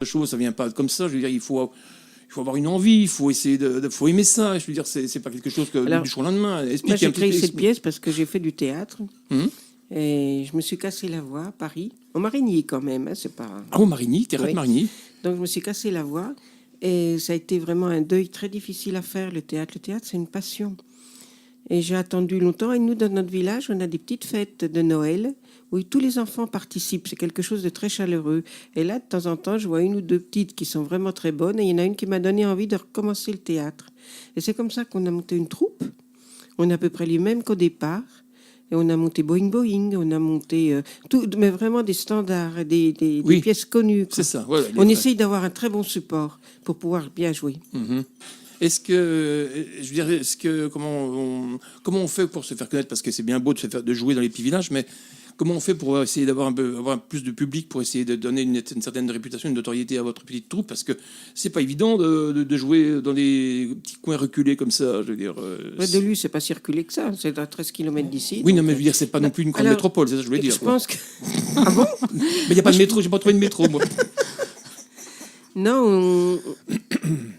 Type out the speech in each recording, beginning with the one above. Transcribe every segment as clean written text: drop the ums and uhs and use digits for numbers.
chose, ça vient pas comme ça. Je veux dire, il faut avoir une envie, il faut essayer faut aimer ça. Je veux dire, c'est pas quelque chose du jour au lendemain. Moi, j'ai créé cette pièce parce que j'ai fait du théâtre. Hum. Et je me suis cassé la voix à Paris, au Marigny quand même, hein, c'est pas... Ah, au Marigny, théâtre Oui. Marigny. Donc je me suis cassé la voix et ça a été vraiment un deuil très difficile à faire, le théâtre. Le théâtre, c'est une passion. Et j'ai attendu longtemps. Et nous, dans notre village, on a des petites fêtes de Noël où tous les enfants participent. C'est quelque chose de très chaleureux. Et là, de temps en temps, je vois une ou deux petites qui sont vraiment très bonnes. Et il y en a une qui m'a donné envie de recommencer le théâtre. Et c'est comme ça qu'on a monté une troupe. On est à peu près les mêmes qu'au départ. Et on a monté Boing Boing, on a monté tout, mais vraiment des standards, des pièces connues. C'est ça. Voilà, on essaye d'avoir un très bon support pour pouvoir bien jouer. Mm-hmm. Est-ce que, je veux dire, comment on fait pour se faire connaître? Parce que c'est bien beau de jouer dans les petits villages, mais comment on fait pour essayer avoir plus de public, pour essayer de donner une certaine réputation, une notoriété à votre petite troupe? Parce que c'est pas évident de jouer dans des petits coins reculés comme ça. Je veux dire. Delu, c'est pas si reculé que ça. C'est à 13 km d'ici. Oui, non, mais je veux dire, c'est pas non plus une grande métropole, c'est ça que je voulais dire. Je pense que. Ah bon? Mais il n'y a pas de métro, j'ai pas trouvé de métro, moi. Non,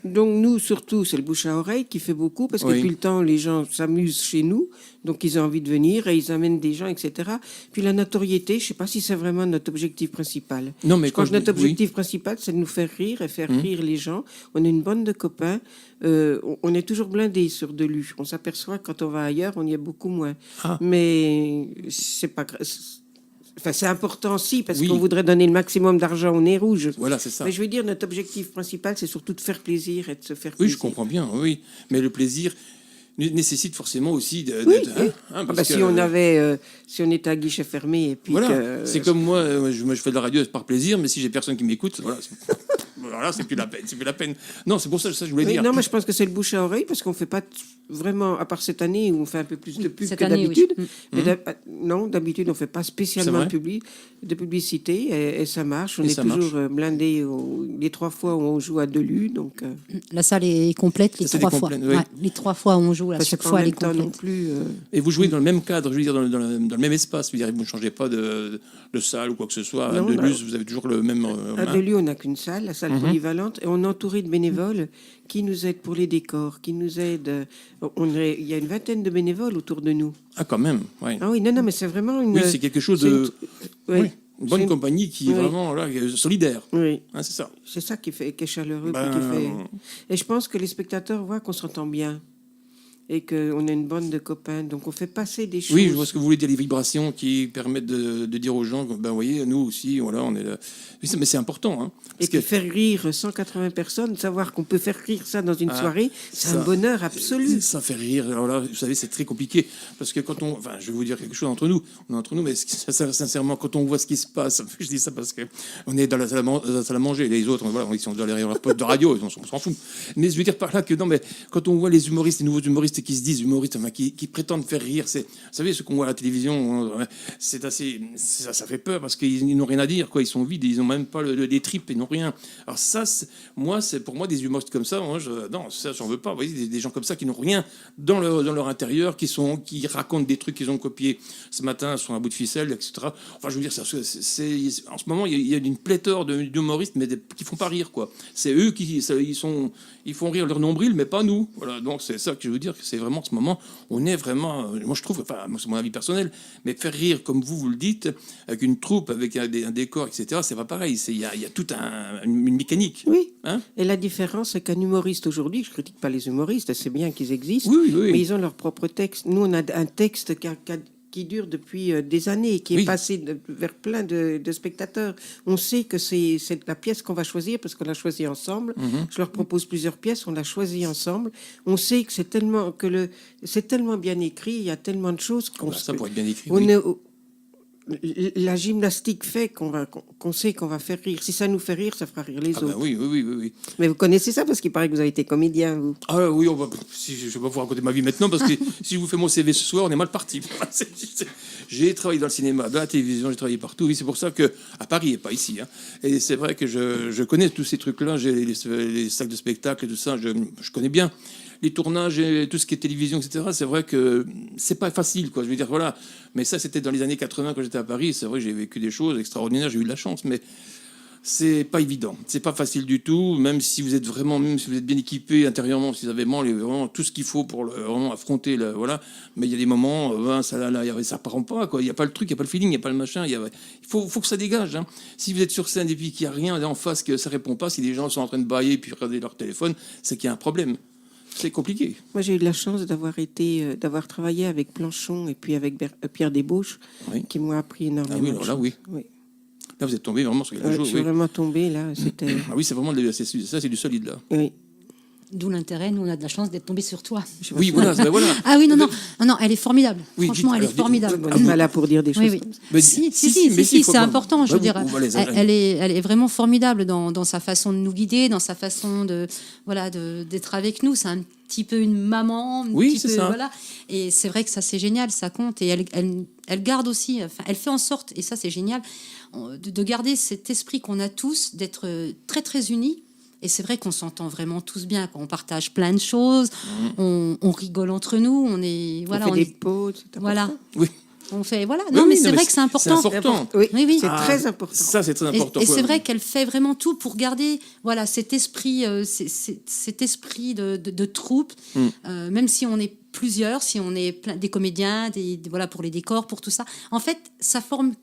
donc nous, surtout, c'est le bouche à oreille qui fait beaucoup, parce que depuis le temps, les gens s'amusent chez nous, donc ils ont envie de venir et ils amènent des gens, etc. Puis la notoriété, je ne sais pas si c'est vraiment notre objectif principal. Non, mais je crois que notre objectif principal, c'est de nous faire rire et faire rire les gens. On est une bande de copains, on est toujours blindés sur Delu. On s'aperçoit que quand on va ailleurs, on y est beaucoup moins. Ah. Mais c'est pas... Enfin, c'est important aussi, parce qu'on voudrait donner le maximum d'argent au nez rouge. Voilà, c'est ça. Mais je veux dire, notre objectif principal, c'est surtout de faire plaisir et de se faire plaisir. Oui, je comprends bien, oui. Mais le plaisir nécessite forcément aussi si on était à guichet fermé et puis voilà. C'est comme moi, je fais de la radio par plaisir, mais si j'ai personne qui m'écoute, voilà, c'est plus la peine. Non, c'est pour ça que je voulais dire. Non, mais je pense que c'est le bouche à oreille, parce qu'on fait pas vraiment, à part cette année où on fait un peu plus de pub que d'habitude. Mais non, d'habitude on fait pas spécialement de publicité et ça marche. On est toujours blindé les 3 fois où on joue à Delu, donc. La salle est complète les 3 fois. Oui. Ouais, les 3 fois où on joue, chaque fois elle est complète. Non plus. Et vous jouez dans le même cadre, je veux dire, dans le même espace. Je veux dire, vous ne changez pas de salle ou quoi que ce soit. À Delu, vous avez toujours le même. À Delu, on n'a qu'une salle, la salle polyvalente, et on est entouré de bénévoles qui nous aident pour les décors, qui nous aident. Il y a une vingtaine de bénévoles autour de nous. Ah, quand même, oui. Ah oui, non, mais c'est vraiment une. Oui, c'est quelque chose de. Une bonne compagnie qui est vraiment là, solidaire. Oui. Hein, c'est ça. C'est ça qui est chaleureux. Qui fait... Et je pense que les spectateurs voient qu'on s'entend bien. Et qu'on a une bande de copains, donc on fait passer des choses. Oui, je vois ce que vous voulez dire, les vibrations qui permettent de dire aux gens, ben voyez, nous aussi, voilà, on est là. Mais c'est important. Hein, et puis faire rire 180 personnes, savoir qu'on peut faire rire ça dans une soirée, c'est un bonheur absolu. Ça fait rire. Alors là, vous savez, c'est très compliqué, parce que je vais vous dire quelque chose entre nous, mais sincèrement, quand on voit ce qui se passe, je dis ça parce que on est dans la salle à manger, les autres, voilà, ils sont derrière leur poste de radio, on s'en fout. Mais je veux dire par là que non, mais quand on voit les humoristes, les nouveaux humoristes qui se disent humoristes, enfin, qui prétendent faire rire, vous savez, ce qu'on voit à la télévision, c'est assez, ça fait peur, parce qu'ils n'ont rien à dire, quoi. Ils sont vides, ils n'ont même pas des tripes, ils n'ont rien. Alors ça, c'est pour moi des humoristes comme ça, non, ça j'en veux pas. Vous voyez, des gens comme ça qui n'ont rien dans leur intérieur, qui racontent des trucs qu'ils ont copiés ce matin sur un bout de ficelle, etc. Enfin, je veux dire, en ce moment, il y a une pléthore d'humoristes, mais qui font pas rire, quoi. C'est eux ils font rire leur nombril, mais pas nous. Voilà, donc c'est ça que je veux dire. C'est vraiment en ce moment, on est vraiment, moi je trouve, enfin c'est mon avis personnel, mais faire rire comme vous le dites, avec une troupe, avec un décor, etc., c'est pas pareil. Il y a toute une mécanique. Oui. Hein, et la différence, c'est qu'un humoriste aujourd'hui, je critique pas les humoristes, c'est bien qu'ils existent, oui. Mais ils ont leur propre texte. Nous, on a un texte qui dure depuis des années, qui est passé vers plein de spectateurs. On sait que c'est la pièce qu'on va choisir, parce qu'on l'a choisie ensemble. Je leur propose plusieurs pièces, on l'a choisie ensemble. On sait que c'est tellement bien écrit, il y a tellement de choses ça pourrait être bien écrit. La gymnastique fait qu'on sait qu'on va faire rire. Si ça nous fait rire, ça fera rire les autres. Oui. Mais vous connaissez ça, parce qu'il paraît que vous avez été comédien, vous. Ah oui, je ne vais pas vous raconter ma vie maintenant, parce que si je vous fais mon CV ce soir, on est mal parti. J'ai travaillé dans le cinéma, dans la télévision, j'ai travaillé partout. Oui, c'est pour ça qu'à Paris, et pas ici. Hein. Et c'est vrai que je connais tous ces trucs-là, j'ai les sacs de spectacle et tout ça, je connais bien. Les tournages et tout ce qui est télévision, etc., c'est vrai que c'est pas facile, quoi. Je veux dire, voilà. Mais ça, c'était dans les années 80 quand j'étais à Paris. C'est vrai que j'ai vécu des choses extraordinaires, j'ai eu de la chance. Mais c'est pas évident, c'est pas facile du tout, même si vous êtes bien équipé intérieurement, si vous avez vraiment tout ce qu'il faut pour vraiment affronter voilà. Mais il y a des moments, ça part pas, quoi. Il y a pas le truc, il y a pas le feeling, il y a pas le machin. Il faut que ça dégage. Hein. Si vous êtes sur scène et puis qu'il y a rien en face, que ça répond pas, si les gens sont en train de bailler et puis regarder leur téléphone, c'est qu'il y a un problème. C'est compliqué. Moi, j'ai eu de la chance d'avoir travaillé avec Planchon et puis avec Pierre Desbauches, qui m'ont appris énormément. Ah oui, alors là, oui. Là, vous êtes tombé vraiment sur quelque chose. Je suis vraiment tombé là. C'était... Ah oui, c'est vraiment ça, c'est du solide là. Oui. D'où l'intérêt, nous on a de la chance d'être tombés sur toi. Oui, voilà. Ah oui, non, elle est formidable. Oui, franchement, elle est formidable. On n'est pas là pour dire des choses comme ça. Mais si, c'est important. Je veux dire, elle est vraiment formidable dans sa façon de nous guider, dans sa façon d'être avec nous. C'est un petit peu une maman. Voilà. Et c'est vrai que ça, c'est génial, ça compte. Et elle garde aussi, elle fait en sorte, et ça, c'est génial, de garder cet esprit qu'on a tous, d'être très, très unis. Et c'est vrai qu'on s'entend vraiment tous bien. On partage plein de choses, on rigole entre nous, on fait des pauses, c'est important. Voilà. Oui. On fait Non, mais c'est vrai que c'est important. C'est important. Oui. C'est très important. Ça, c'est très important. Et c'est vrai qu'elle fait vraiment tout pour garder cet esprit, cet esprit de troupe, même si on est plusieurs, si on est des comédiens, pour les décors, pour tout ça. En fait, ça forme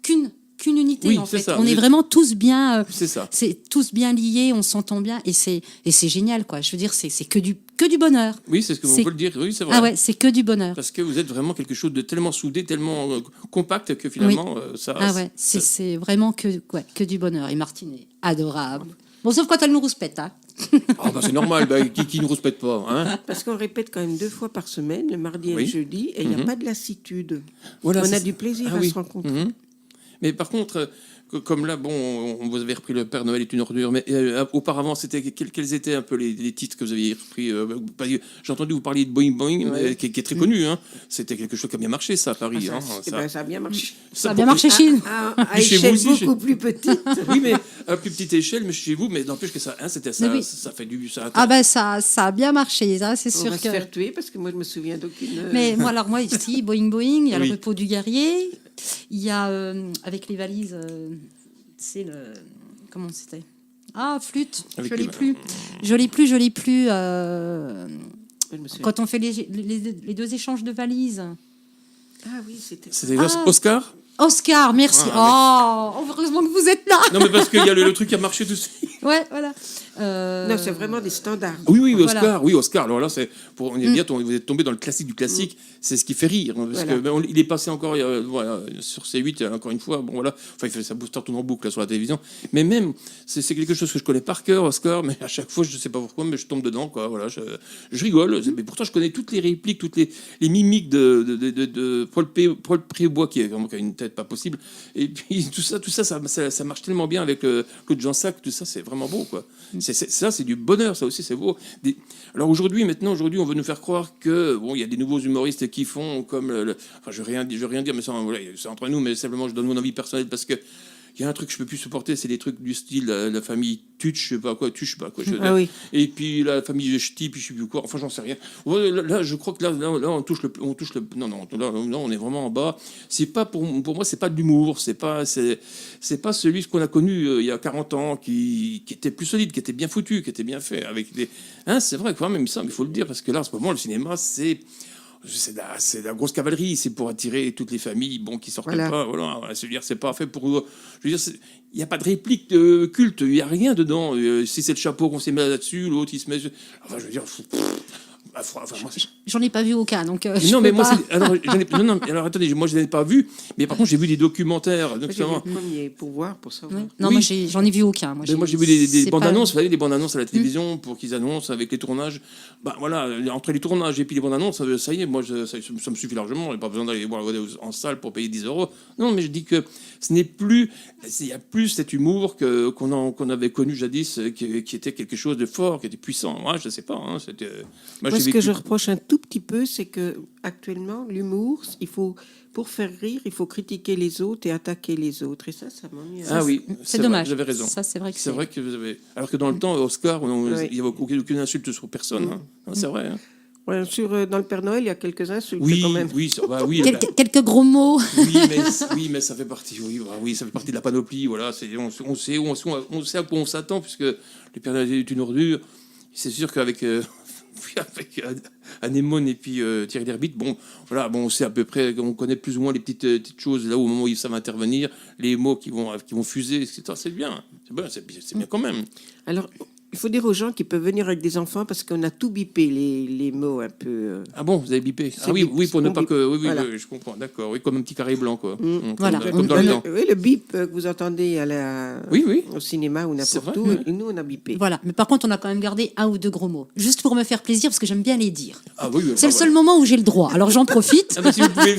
qu'une unité, en fait. On est vraiment tous bien, c'est tous bien liés, on s'entend bien, et c'est génial, quoi. Je veux dire, c'est que du bonheur. Oui, c'est ce que vous pouvez le dire. Oui, c'est vrai. Ah ouais, c'est que du bonheur. Parce que vous êtes vraiment quelque chose de tellement soudé, tellement compact que finalement, ça. Ah ouais, c'est vraiment que du bonheur. Et Martine est adorable. Bon, sauf quand elle nous rouspète, hein. Ah c'est normal, qui ne rouspète pas, hein. Parce qu'on répète quand même 2 fois par semaine, le mardi et le jeudi, et il n'y a pas de lassitude. Voilà, on a du plaisir à se rencontrer. Mais par contre, comme là, vous avez repris Le Père Noël est une ordure, mais auparavant, quels étaient un peu les titres que vous aviez repris j'ai entendu vous parler de Boing Boing, qui est très connu. Hein. C'était quelque chose qui a bien marché, ça, à Paris. Ça a bien marché. Ça a bien marché chez nous. À échelle beaucoup plus petite. Oui, mais à plus petite échelle, mais chez vous, mais n'empêche que ça, c'était ça, ça fait du... Ça a bien marché, ça, c'est sûr. On va se faire tuer, parce que moi, je me souviens d'aucune... Mais moi, ici, Boing Boing, il y a le repos du guerrier, il y a, avec les valises... c'est le... Comment c'était ? Ah, flûte. Je l'ai plus. Quand on fait les 2 échanges de valises. Ah oui, c'était Oscar ? Oscar, merci. Heureusement que vous êtes là. Non, mais parce qu'il y a le truc qui a marché tout de suite. Ouais, voilà. Non, c'est vraiment des standards. Oui, Oscar. Voilà. Oui, Oscar. Alors là, on est bien, vous êtes tombé dans le classique du classique. C'est ce qui fait rire. Parce que, il est passé encore sur C8, encore une fois. Bon, voilà. Enfin, il fait sa booster tourne en boucle là, sur la télévision. Mais même, c'est quelque chose que je connais par cœur, Oscar. Mais à chaque fois, je ne sais pas pourquoi, mais je tombe dedans. Quoi. Voilà, je rigole. Mais pourtant, je connais toutes les répliques, toutes les mimiques de Paul Prébois, qui a une tête pas possible. Et puis, tout ça marche tellement bien avec Claude Jansac. Tout ça, c'est vraiment beau, quoi. Ça, c'est du bonheur, ça aussi, c'est beau. Alors aujourd'hui, on veut nous faire croire que il y a des nouveaux humoristes qui font comme enfin, je veux rien dire, mais c'est entre nous, mais simplement je donne mon avis personnel parce que il y a un truc que je peux plus supporter, c'est des trucs du style la famille Tuch, je sais pas quoi. Et puis la famille Ch'ti, puis je sais plus quoi. Enfin, j'en sais rien. Là, je crois que là, on touche le. Non, là, on est vraiment en bas. C'est pas pour moi, c'est pas de l'humour. C'est pas celui qu'on a connu il y a 40 ans, qui était plus solide, qui était bien foutu, qui était bien fait, avec des. Hein, c'est vrai quand même ça, mais il faut le dire parce que là, en ce moment, le cinéma, c'est de la grosse cavalerie, c'est pour attirer toutes les familles qui sortent pas. Voilà, c'est pas fait pour. Je veux dire, il n'y a pas de réplique de culte, il n'y a rien dedans. Si c'est le chapeau qu'on s'est mis là-dessus, l'autre il se met. Enfin, je veux dire. J'en ai pas vu aucun, donc. Non, mais moi, alors attendez, moi je n'en ai pas vu, mais par contre j'ai vu des documentaires. J'ai vu le premier pour voir, pour savoir. Non, moi j'en ai vu aucun. Moi j'ai vu des bandes annonces, vous savez, des bandes annonces à la télévision pour qu'ils annoncent avec les tournages. Voilà, entre les tournages et puis les bandes annonces, ça y est, moi ça me suffit largement. J'ai pas besoin d'aller voir en salle pour payer 10 €. Non, mais je dis que ce n'est plus, il y a plus cet humour qu'on avait connu jadis, qui était quelque chose de fort, qui était puissant. Moi, je sais pas. Hein, c'était. Ce que je reproche un tout petit peu, c'est que actuellement, l'humour, pour faire rire, il faut critiquer les autres et attaquer les autres. Et ça m'ennuie. Ah oui, c'est dommage. Vous avez raison. Ça, c'est vrai que c'est vrai que vous avez. Alors que dans le temps, Oscar, il n'y avait aucune insulte sur personne. Hein. C'est vrai. Hein. Ouais, dans le Père Noël, il y a quelques insultes quand même. Oui, quelques gros mots. mais ça fait partie. Oui, ça fait partie de la panoplie. Voilà, on sait à quoi on s'attend puisque le Père Noël est une ordure. C'est sûr qu'avec avec Anémone et puis Thierry Lhermitte, on sait à peu près, on connaît plus ou moins les petites choses là où, au moment où ça va intervenir, les mots qui vont fuser, etc. C'est bien, c'est bien quand même. Alors, il faut dire aux gens qu'ils peuvent venir avec des enfants parce qu'on a tout bipé, les mots un peu... Ah bon, vous avez bipé? Ah oui, pour ne pas que... Oui, je comprends, d'accord. Oui, comme un petit carré blanc, quoi. Voilà. Comme dans le temps. Oui, le bip que vous entendez au cinéma ou n'importe où, nous, on a bipé. Voilà, mais par contre, on a quand même gardé 1 ou 2 gros mots. Juste pour me faire plaisir, parce que j'aime bien les dire. Ah oui, c'est le seul moment où j'ai le droit, alors j'en profite. Si vous pouvez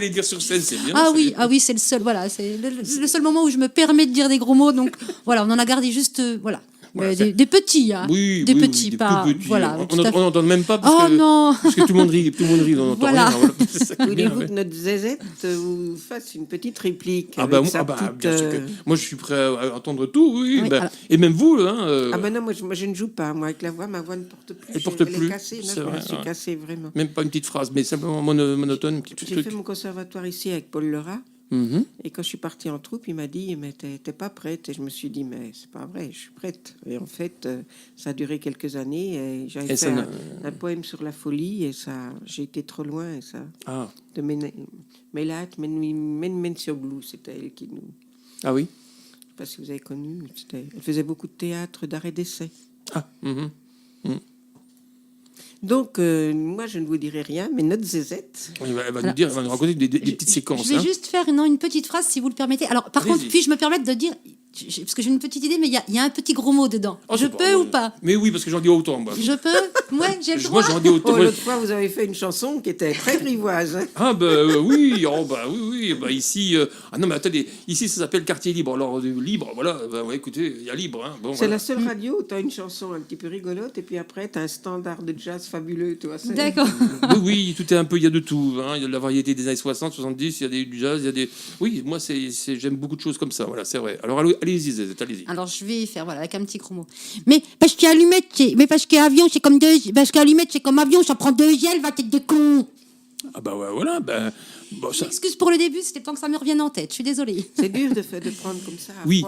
les dire sur scène, c'est bien. Ah oui, c'est le seul, voilà, c'est le seul moment où je me permets de dire des gros mots, donc voilà, on en a gardé juste, voilà. Voilà, des petits, hein. Des petits, pas. Petits. Voilà, on n'en donne même pas parce que tout le monde rit, on n'entend voilà. rien. Voulez-vous que notre zézette vous fasse une petite réplique bien sûr que... Moi, je suis prêt à entendre tout, et même vous, hein. Ah ben non, moi je ne joue pas, moi avec la voix, ma voix ne porte plus. Elle est cassée, je suis cassée vraiment. Même pas une petite phrase, mais simplement monotone, un petit truc. J'ai fait mon conservatoire ici avec Paul Lerat. Et quand je suis partie en troupe, il m'a dit mais t'es pas prête, et je me suis dit mais c'est pas vrai, je suis prête. Et en fait ça a duré quelques années et j'avais fait un poème sur la folie et ça j'ai été trop loin et ça de Mélat Mensioglu, c'était elle qui nous... Ah oui, je sais pas si vous avez connu, elle faisait beaucoup de théâtre, d'art et d'essai. Donc, moi, je ne vous dirai rien, mais notre zézette... Elle va nous raconter des petites séquences. Je vais juste faire une petite phrase, si vous le permettez. Alors, par contre, puis-je me permettre de dire... Parce que j'ai une petite idée, mais il y a un petit gros mot dedans. Je peux ou pas? Mais oui, parce que j'en dis autant. Moi. Je peux? Ouais, j'ai le droit. Moi, j'en dis autant. L'autre fois, vous avez fait une chanson qui était très grivoise. Ah oui. Ici... Ah non, mais attendez. Ici, ça s'appelle Quartier Libre. Alors, libre, voilà. Écoutez, il y a libre. Hein. C'est la seule radio où tu as une chanson un petit peu rigolote et puis après, tu as un standard de jazz fabuleux. D'accord. Oui, tout est un peu... Il y a de tout. Hein. Il y a de la variété des années 60, 70. Il y a du jazz, il y a des... Oui, moi, j'aime beaucoup de choses comme ça. Voilà, c'est vrai. Alors, allez-y. Alors je vais faire avec un petit gros mot. Mais parce qu'allumette, parce qu'avion c'est comme parce qu'allumette c'est comme avion, ça prend 2 gels, va tête de con. Ah voilà, ça... Excuse pour le début, c'était le temps que ça me revienne en tête. Je suis désolée. C'est dur de prendre comme ça. Oui,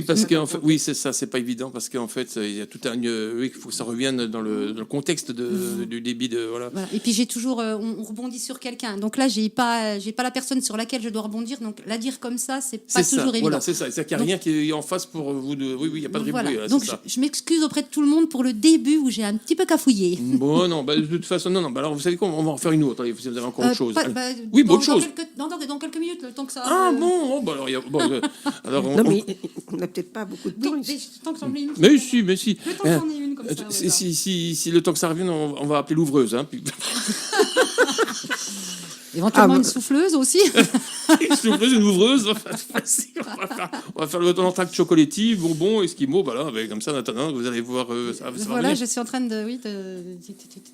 parce qu'en fait, c'est ça, c'est pas évident parce qu'en fait, il y a tout il faut que ça revienne dans le contexte du débit de voilà. Et puis j'ai toujours, on rebondit sur quelqu'un. Donc là, j'ai pas la personne sur laquelle je dois rebondir. Donc la dire comme ça, c'est pas toujours évident. Voilà, c'est ça. C'est qu'il n'y a rien qui est en face pour vous deux. Oui, il n'y a pas de rébouillé. Voilà. Donc je m'excuse auprès de tout le monde pour le début où j'ai un petit peu cafouillé. Bon, non, de toute façon, non. Alors vous savez quoi, on va en faire une autre. Vous avez encore autre chose. Oui, autre chose. Dans quelques minutes, le temps que ça... Ah bon, alors non, mais on n'a peut-être pas beaucoup de temps. Oui, le temps que ça en ait une. Mais si. Le temps que ça en ait une, comme ça. Si le temps que ça revienne, on va appeler l'ouvreuse. Hein. Éventuellement une souffleuse aussi. Une souffleuse, une ouvreuse. On va faire le entracte chocolatier, bonbon, esquimau. Comme ça, en attendant, vous allez voir. Ça voilà, je suis en train de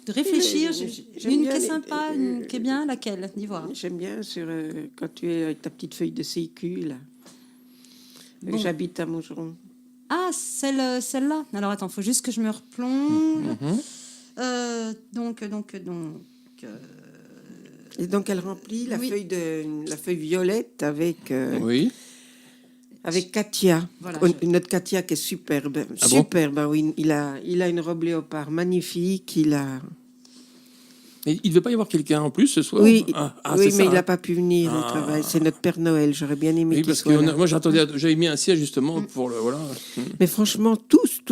réfléchir. Une qui est sympa, une qui est bien, laquelle? Dis voir. J'aime bien quand tu es avec ta petite feuille de sécu, là. Bon. J'habite à Maugeron. Ah, celle-là. Alors attends, faut juste que je me replonge. Donc. Et donc elle remplit la feuille violette avec avec Katia. Voilà, notre Katia qui est superbe. Ah superbe, bon? Oui. Il a une robe léopard magnifique. Et il ne devait pas y avoir quelqu'un en plus ce soir? Oui, mais ça, il n'a pas pu venir au travail. C'est notre Père Noël. J'aurais bien aimé qu'il soit là. Moi, j'avais mis un siège justement pour le... Voilà. Mais franchement, tous,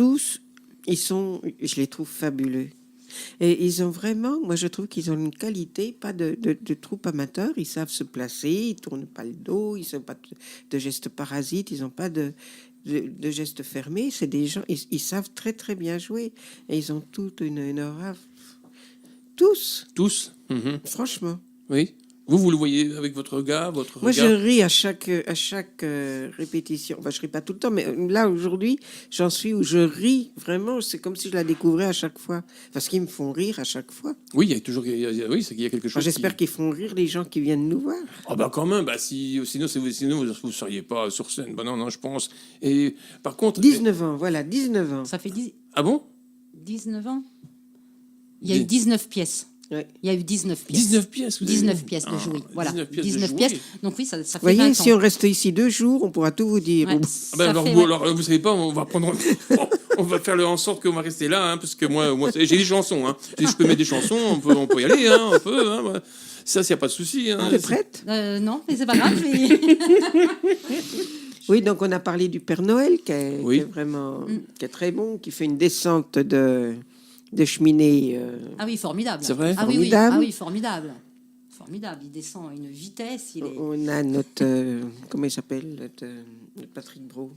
je les trouve fabuleux. Et ils ont vraiment, moi je trouve qu'ils ont une qualité, pas de troupe amateur. Ils savent se placer, ils tournent pas le dos, ils n'ont pas de gestes parasites, ils n'ont pas de gestes fermés. C'est des gens, ils savent très très bien jouer. Et ils ont toute une aura. Tous. Franchement. Oui. Vous le voyez avec votre regard, Moi, je ris à chaque répétition. Enfin, je ris pas tout le temps, mais là, aujourd'hui, j'en suis où je ris vraiment. C'est comme si je la découvrais à chaque fois. Parce qu'ils me font rire à chaque fois. Oui, il y a toujours il y a quelque chose. J'espère qu'ils font rire les gens qui viennent nous voir. Ah quand même. Sinon vous seriez pas sur scène. Non, je pense. Et par contre... 19 ans, voilà, 19 ans. Ça fait 10... Ah bon? 19 ans. Il y a eu 19 pièces. Ouais. Il y a eu 19 pièces. 19 pièces, vous 19 pièces de jouets. Voilà. 19 pièces. Donc oui, ça fait 20 ans. Vous voyez, si on reste ici 2 jours, on pourra tout vous dire. Ouais, alors, vous savez pas, on va prendre... on va faire en sorte qu'on va rester là, hein, parce que moi j'ai des chansons. Hein. Je peux mettre des chansons, on peut y aller. Hein, on peut, hein, ça, il n'y a pas de souci. Hein. T'es prête? Non, mais c'est pas grave. Oui, donc on a parlé du Père Noël, qui est vraiment qui est très bon, qui fait une descente de cheminée. Ah oui, formidable. C'est vrai? Formidable. Ah oui, formidable. Formidable. Il descend à une vitesse. On a notre... comment il s'appelle? Notre Patrick Brault.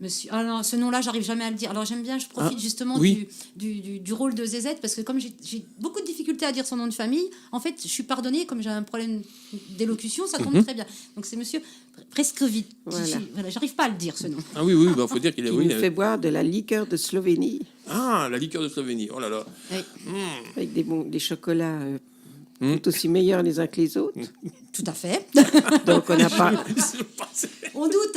Monsieur, alors ce nom-là, j'arrive jamais à le dire. Alors j'aime bien, je profite justement du rôle de Zézette, parce que comme j'ai beaucoup de difficultés à dire son nom de famille, en fait, je suis pardonnée, comme j'ai un problème d'élocution, ça tombe très bien. Donc c'est monsieur Prescovit. Voilà, j'arrive pas à le dire, ce nom. Ah oui, faut dire qu'il est... Qui nous fait boire de la liqueur de Slovénie. Ah, la liqueur de Slovénie, oh là là. Oui. Avec des chocolats... tout aussi meilleurs les uns que les autres. Tout à fait. Donc on n'a pas... on doute,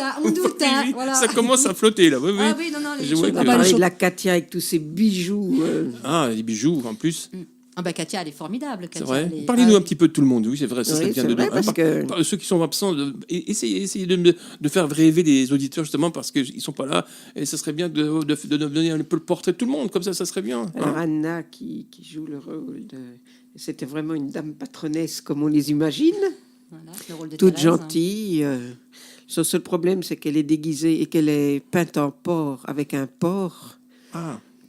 hein, voilà. Ça commence à flotter, là. Oui. Ah oui, non, On a parlé de la Katia avec tous ses bijoux. Ah, les bijoux, en plus. Ah bah Katia, elle est formidable. C'est vrai. Parlez-nous un petit peu de tout le monde, oui, c'est vrai. Ça serait bien vrai, parce que... Ceux qui sont absents, essayez de faire rêver les auditeurs, justement, parce qu'ils ne sont pas là. Et ce serait bien de donner un peu le portrait de tout le monde, comme ça serait bien. Alors Anna, qui joue le rôle de... C'était vraiment une dame patronesse, comme on les imagine. Voilà, le rôle de toute Thérèse. Gentille. Son seul problème, c'est qu'elle est déguisée et qu'elle est peinte en porc, avec un porc,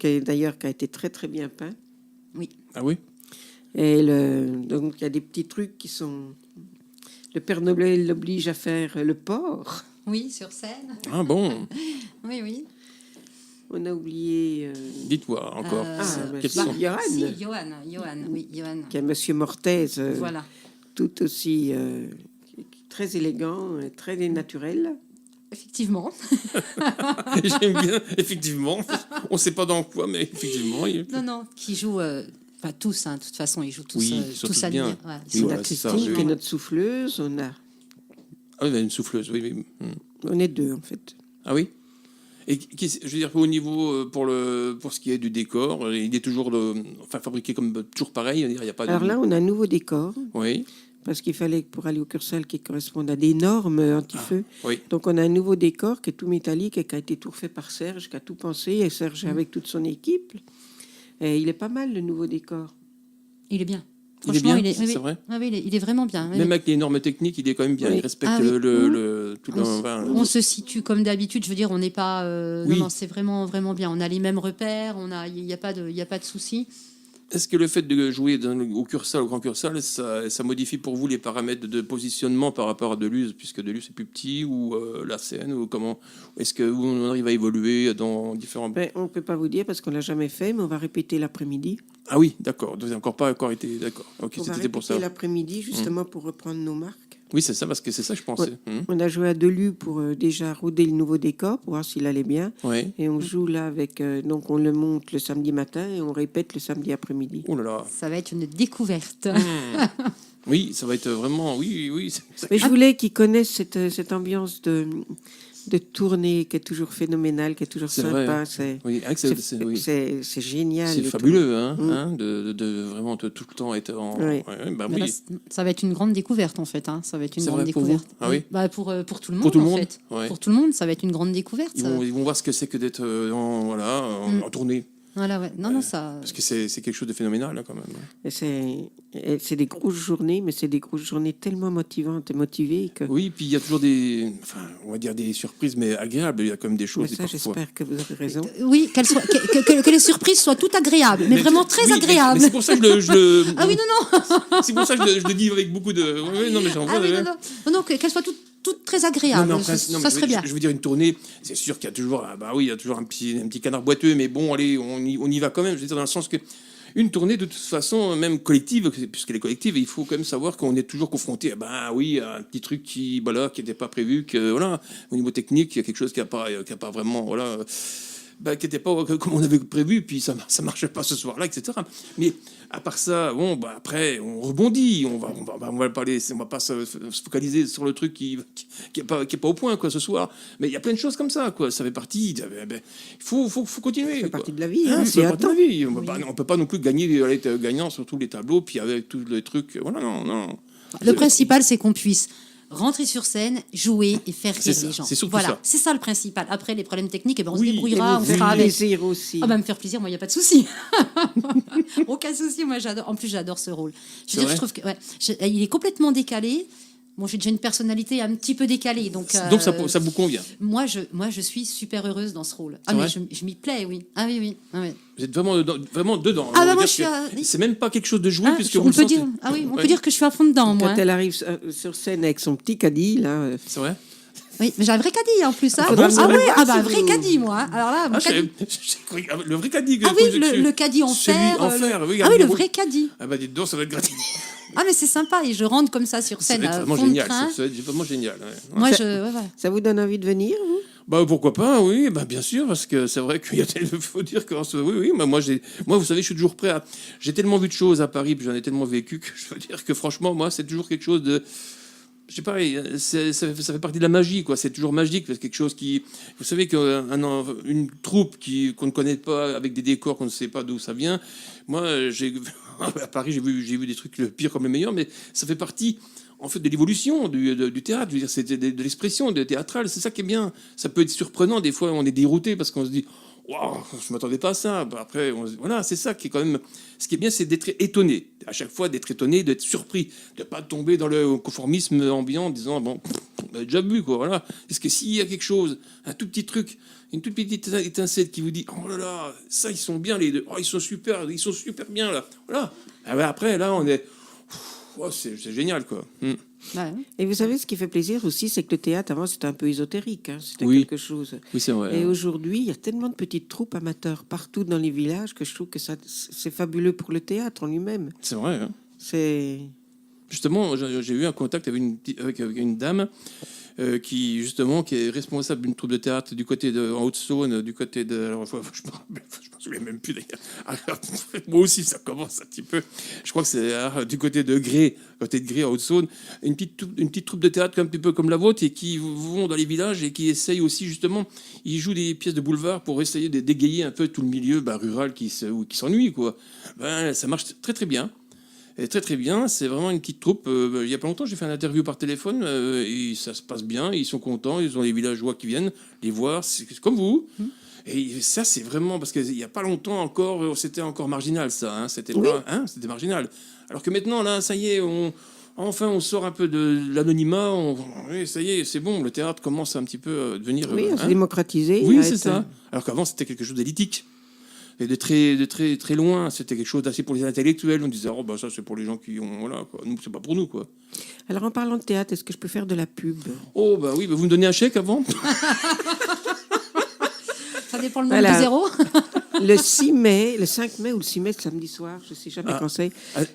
d'ailleurs qui a été très très bien peint. Oui. Ah oui. Et donc il y a des petits trucs qui sont... Le Père Noël l'oblige à faire le porc. Oui, sur scène. Ah bon. Oui. On a oublié... Dites-moi encore. Johan. Si, Johan. Qui est Monsieur Mortez. Voilà. Tout aussi très élégant, très naturel. Effectivement. J'aime bien, effectivement. On ne sait pas dans quoi, mais effectivement. Non, qui joue... Pas tous, hein, de toute façon, ils jouent tous, tous à bien. Ouais, on a Christine, qui est notre souffleuse. On a... Ah oui, il y a une souffleuse, oui. On est 2, en fait. Ah oui. Et je veux dire, au niveau, pour ce qui est du décor, il est toujours fabriqué comme toujours pareil. Il y a pas Alors là, on a un nouveau décor. Oui. Parce qu'il fallait, pour aller au Cursal, qui correspondent à des normes anti-feu. Oui. Donc on a un nouveau décor qui est tout métallique et qui a été tout refait par Serge, qui a tout pensé. Et Serge, avec toute son équipe. Et il est pas mal, le nouveau décor. Il est bien. Franchement, c'est vrai. Ah oui, il est vraiment bien. Même avec les normes techniques, il est quand même bien. Oui. Il respecte on se situe comme d'habitude. Je veux dire, on n'est pas. Non, c'est vraiment, vraiment bien. On a les mêmes repères. Il n'y a pas de souci. Est-ce que le fait de jouer au Cursal, au Grand Cursal, ça modifie pour vous les paramètres de positionnement par rapport à Deluz, puisque Deluz est plus petit, ou la scène, ou comment est-ce qu'on arrive à évoluer dans différents... On ne peut pas vous dire parce qu'on ne l'a jamais fait, mais on va répéter l'après-midi. Ah oui, d'accord. Vous n'avez pas encore été... D'accord. Ok, c'était pour ça. On va répéter l'après-midi, justement, pour reprendre nos marques. Oui, c'est ça, parce que c'est ça que je pensais. Ouais. On a joué à Deluz pour déjà rôder le nouveau décor, pour voir s'il allait bien. Ouais. Et on joue là avec... donc on le monte le samedi matin et on répète le samedi après-midi. Oh là là. Ça va être une découverte. Oui, ça va être vraiment... Oui. Mais je voulais qu'ils connaissent cette ambiance de tournée qui est toujours phénoménale, qui est toujours sympa. C'est génial. C'est fabuleux, de vraiment tout le temps être en... Ça va être une grande découverte, en fait. Ça va être une grande découverte. Pour vous ? Ah oui. Pour tout le monde, en fait. Ouais. Pour tout le monde, ça va être une grande découverte. Ils vont voir ce que c'est que d'être en tournée. Voilà, ouais. Non, ça... Parce que c'est quelque chose de phénoménal, là, quand même. Et c'est des grosses journées, mais c'est des grosses journées tellement motivantes et motivées que... Oui, puis il y a toujours on va dire des surprises, mais agréables. Il y a quand même des choses... Mais ça, j'espère que vous avez raison. Oui, que les surprises soient toutes agréables, mais vraiment très agréables. Mais c'est pour ça que je... Ah oui, non. C'est pour ça que je le dis avec beaucoup de... Oui, non, mais j'en vois... Non, qu'elles soient toutes très agréables. Ça serait bien. Je veux dire, une tournée, c'est sûr qu'il y a toujours... il y a toujours un petit canard boiteux, mais bon, allez, on y va quand même. Je veux dire, dans le sens que une tournée, de toute façon, même collective, puisqu'elle est collective, il faut quand même savoir qu'on est toujours confronté à un petit truc qui n'était pas prévu, que, au niveau technique, il y a quelque chose qui n'a pas vraiment... qui n'était pas comme on avait prévu, puis ça marchait pas ce soir-là, etc. Mais à part ça, bon, après, on rebondit, on va pas se focaliser sur le truc qui est pas au point, quoi, ce soir. Mais il y a plein de choses comme ça, quoi. Ça fait partie. Il faut continuer. Ça fait partie de la vie. Ça fait partie de la vie. On peut pas non plus être gagnant sur tous les tableaux, puis avec tous les trucs. Voilà, non. Le principal, c'est qu'on puisse rentrer sur scène, jouer et faire rire les gens. C'est surtout voilà, ça. C'est ça le principal. Après, les problèmes techniques, on se débrouillera, on fera avec. Plaisir aussi. Me faire plaisir, moi, il n'y a pas de souci. Aucun souci, moi, j'adore. En plus, j'adore ce rôle. Je trouve que il est complètement décalé. Bon, j'ai déjà une personnalité un petit peu décalée, donc ça vous convient. Moi, je suis super heureuse dans ce rôle. Mais je m'y plais, oui. Ah oui. Vous êtes vraiment dedans. Moi, c'est même pas quelque chose de joué, puisque vous on peut dire. Ah oui, on peut dire que je suis à fond dedans, moi. Quand elle arrive sur scène avec son petit caddie, là. C'est vrai. Oui, mais j'ai un vrai caddie en plus. Un vrai caddie, moi. Alors là, le vrai caddie. Le caddie en fer. Oui, le vrai caddie. Ah bah dites donc, ça va être gratiné. Ah mais c'est sympa et je rentre comme ça sur scène. C'est vraiment génial. C'est vraiment génial. Ouais. Moi, ça vous donne envie de venir, vous? Bah pourquoi pas, oui, bien sûr, parce que c'est vrai qu'il faut dire que oui, moi vous savez, je suis toujours prêt à. J'ai tellement vu de choses à Paris, puis j'en ai tellement vécu que je veux dire que franchement, moi, c'est toujours quelque chose de. Je sais pas, ça fait partie de la magie, quoi. C'est toujours magique, parce que quelque chose qui. Vous savez qu'une troupe qu'on ne connaît pas, avec des décors qu'on ne sait pas d'où ça vient. Moi, à Paris, j'ai vu des trucs pires comme les meilleurs, mais ça fait partie, en fait, de l'évolution du théâtre. Je veux dire, c'est de l'expression théâtrale. C'est ça qui est bien. Ça peut être surprenant. Des fois, on est dérouté parce qu'on se dit. Waouh, je ne m'attendais pas à ça. Après, voilà, c'est ça qui est quand même. Ce qui est bien, c'est d'être étonné. À chaque fois, d'être étonné, d'être surpris, de ne pas tomber dans le conformisme ambiant en disant bon, on a déjà vu, quoi. Voilà. Est-ce que s'il y a quelque chose, un tout petit truc, une toute petite étincelle qui vous dit oh là là, ça, ils sont bien les deux. Oh, ils sont super bien là. Voilà. Après, là, on est. C'est génial, quoi. Et vous savez, ce qui fait plaisir aussi, c'est que le théâtre, avant, c'était un peu ésotérique. C'était quelque chose. Oui, c'est vrai. Et aujourd'hui, il y a tellement de petites troupes amateurs partout dans les villages que je trouve que c'est fabuleux pour le théâtre en lui-même. C'est vrai. C'est... Justement, j'ai eu un contact avec une dame qui est responsable d'une troupe de théâtre du côté en Haute-Saône, du côté de... Alors, je m'en souviens même plus d'ailleurs. Alors, moi aussi, ça commence un petit peu. Je crois que c'est du côté de Gré, en Haute-Saône, une petite troupe de théâtre un petit peu comme la vôtre et qui vont dans les villages et qui essayent aussi, justement, ils jouent des pièces de boulevard pour essayer de dégayer un peu tout le milieu rural qui s'ennuie, quoi. Ça marche très très bien. Et très très bien, c'est vraiment une petite troupe. Il y a pas longtemps, j'ai fait une interview par téléphone et ça se passe bien, ils sont contents, ils ont les villageois qui viennent les voir, c'est comme vous. Et ça, c'est vraiment parce qu'il y a pas longtemps encore, c'était encore marginal ça, c'était c'était marginal. Alors que maintenant, là, ça y est, on sort un peu de l'anonymat, ça y est, c'est bon, le théâtre commence un petit peu à devenir... Oui, à se démocratiser. Oui, c'est ça. Alors qu'avant, c'était quelque chose d'élitique. Et de très très loin, c'était quelque chose d'assez pour les intellectuels. On disait ça c'est pour les gens qui ont quoi. Nous c'est pas pour nous, quoi. Alors en parlant de théâtre, est-ce que je peux faire de la pub? Oh oui, vous me donnez un chèque avant? Ça dépend le nombre de zéros. Le 5 mai ou le 6 mai, samedi soir, je sais jamais quand c'est.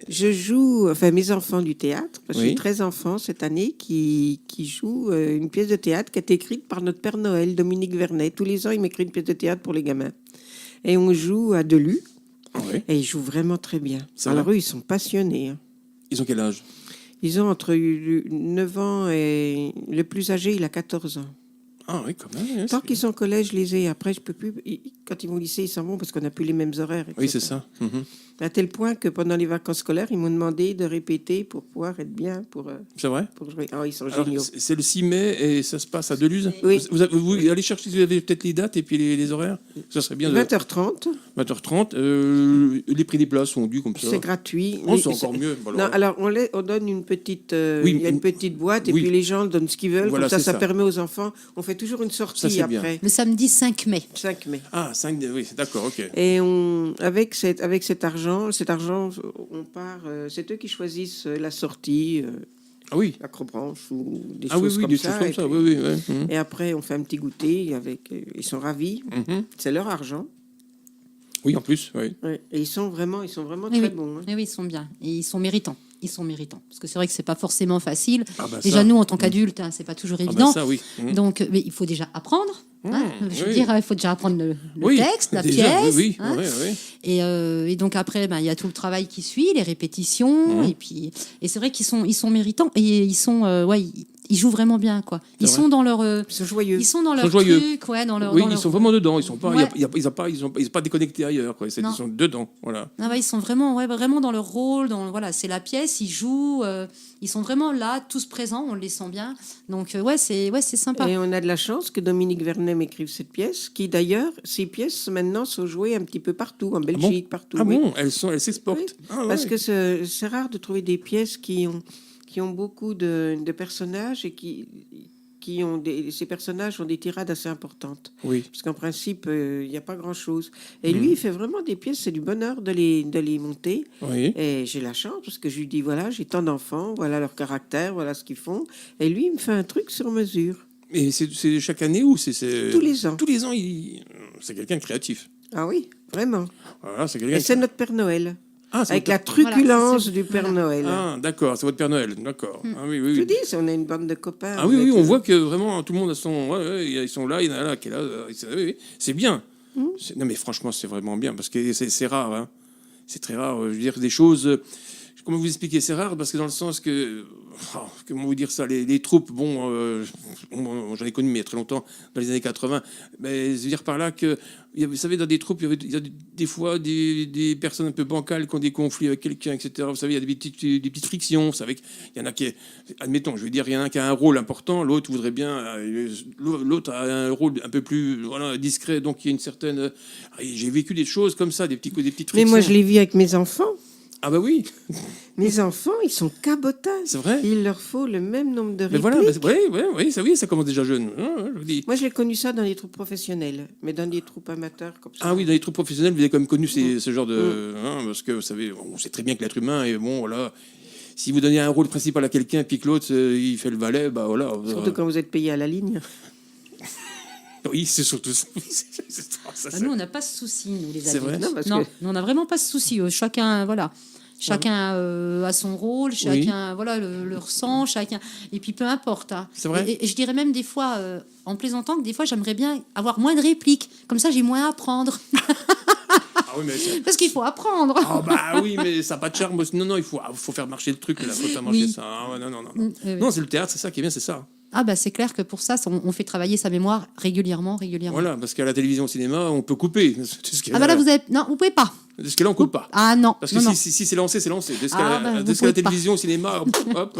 Je joue, mes enfants du théâtre, parce que j'ai 13 enfants cette année qui jouent une pièce de théâtre qui a été écrite par notre Père Noël, Dominique Vernet. Tous les ans, il m'écrit une pièce de théâtre pour les gamins. Et on joue à Delu. Et ils jouent vraiment très bien. Alors eux, ils sont passionnés. Ils ont quel âge? Ils ont entre 9 ans et le plus âgé, il a 14 ans. Ah oui, quand même. Tant qu'ils sont au collège, je les ai. Après, je peux plus. Quand ils vont au lycée, ils s'en vont parce qu'on n'a plus les mêmes horaires. Etc. Oui, c'est ça. À tel point que pendant les vacances scolaires, ils m'ont demandé de répéter pour pouvoir être bien. C'est vrai? Pour jouer. Ils sont géniaux. C'est le 6 mai et ça se passe à Deluz. Oui. Vous allez chercher, vous avez peut-être les dates et puis les horaires. Ça serait bien. 20h30. 20h30. Les prix des places sont dus comme ça. C'est gratuit. C'est encore mieux. Non, alors on donne une petite, il y a une petite boîte et puis les gens donnent ce qu'ils veulent. Voilà, comme ça permet aux enfants. On fait toujours une sortie après. Bien. Le samedi 5 mai. 5 mai. Ah, 5 mai, oui, d'accord, ok. Et avec cet argent, on part. C'est eux qui choisissent la sortie. L'acrobranche ou des choses comme ça. Et après, on fait un petit goûter ils sont ravis. C'est leur argent. Oui, en plus, oui. Et ils sont vraiment très bons. Oui, ils sont bien. Et ils sont méritants. Parce que c'est vrai que c'est pas forcément facile. Déjà, nous, en tant qu'adultes, c'est pas toujours évident. Ça, oui. Donc, mais il faut déjà apprendre. Je veux dire, il faut déjà apprendre le texte, la pièce. Oui. Et donc après, il y a tout le travail qui suit, les répétitions. Et c'est vrai qu'ils sont méritants. Et ils sont... ils jouent vraiment bien, quoi. Ils sont dans leur... ils sont joyeux. Ils sont dans leur truc, dans leur... ils sont vraiment dedans. Ils sont pas, ils sont pas déconnectés ailleurs, quoi. Ils sont dedans, voilà. Ils sont vraiment dans leur rôle. C'est la pièce, ils jouent. Ils sont vraiment là, tous présents, on les sent bien. Donc, c'est sympa. Et on a de la chance que Dominique Vernet m'écrive cette pièce, qui d'ailleurs, ces pièces maintenant sont jouées un petit peu partout, en Belgique, partout. Ah bon, elles s'exportent. Oui. Parce que c'est rare de trouver des pièces qui ont beaucoup de personnages et qui ont ces personnages ont des tirades assez importantes. Oui. Parce qu'en principe, il n'y a pas grand-chose. Et lui, il fait vraiment des pièces, c'est du bonheur de les monter. Oui. Et j'ai la chance, parce que je lui dis, voilà, j'ai tant d'enfants, voilà leur caractère, voilà ce qu'ils font. Et lui, il me fait un truc sur mesure. Et c'est chaque année ou c'est... Tous les ans. Tous les ans, c'est quelqu'un de créatif. Ah oui, vraiment. Voilà, et c'est notre Père Noël. Avec la truculence du Père Noël. Ah, d'accord, c'est votre Père Noël, d'accord. Ah, oui. Je dis, on a une bande de copains. Ah oui, on voit que vraiment tout le monde a son... ils sont là, il y en a là qui est là. C'est bien. Non, mais franchement, c'est vraiment bien parce que c'est rare. Hein. C'est très rare. Je veux dire, des choses... Comment vous expliquer? C'est rare parce que dans le sens que... comment vous dire ça? Les troupes, j'en ai connu mais il y a très longtemps, dans les années 80. Mais je veux dire par là que... Vous savez, dans des troupes, il y a des fois des personnes un peu bancales qui ont des conflits avec quelqu'un, etc. Vous savez, il y a des petites frictions. Vous savez, il y en a qui... Admettons, je veux dire, il y en a un qui a un rôle important, l'autre voudrait bien... L'autre a un rôle un peu plus discret, donc il y a une certaine... J'ai vécu des choses comme ça, des petites frictions. Mais moi, je l'ai vu avec mes enfants. Ah bah oui. Mes enfants, ils sont cabotables. C'est vrai. Il leur faut le même nombre de répliques. Mais voilà, ça commence déjà jeune. Je vous dis. Moi, j'ai connu ça dans les troupes professionnelles, mais dans des troupes amateurs comme ça. Ah oui, dans les troupes professionnelles, vous avez quand même connu ce genre de... parce que, vous savez, on sait très bien que l'être humain est voilà... Si vous donnez un rôle principal à quelqu'un, puis que l'autre, il fait le valet, bah voilà. Surtout quand vous êtes payé à la ligne. Oui, c'est surtout ça. Nous, on n'a pas ce souci, nous, les adultes. C'est vrai. Non, on n'a vraiment pas ce souci. Chacun, Chacun a son rôle, chacun le ressent, chacun. Et puis peu importe. Hein. C'est vrai. Et je dirais même des fois, en plaisantant, que des fois j'aimerais bien avoir moins de répliques. Comme ça, j'ai moins à apprendre. Ah oui, mais parce qu'il faut apprendre. Ah bah oui, mais ça n'a pas de charme. Non, il faut faire marcher le truc. Il faut faire marcher ça. Ah, non. Non, c'est le théâtre, c'est ça qui est bien, c'est ça. Ah bah c'est clair que pour ça, on fait travailler sa mémoire régulièrement. Voilà, parce qu'à la télévision, au cinéma, on peut couper. Ah bah là, vous pouvez pas. Jusqu'à là, on coupe pas. Ah non. Parce que si c'est lancé, c'est lancé. Jusqu'à la télévision, au cinéma, hop.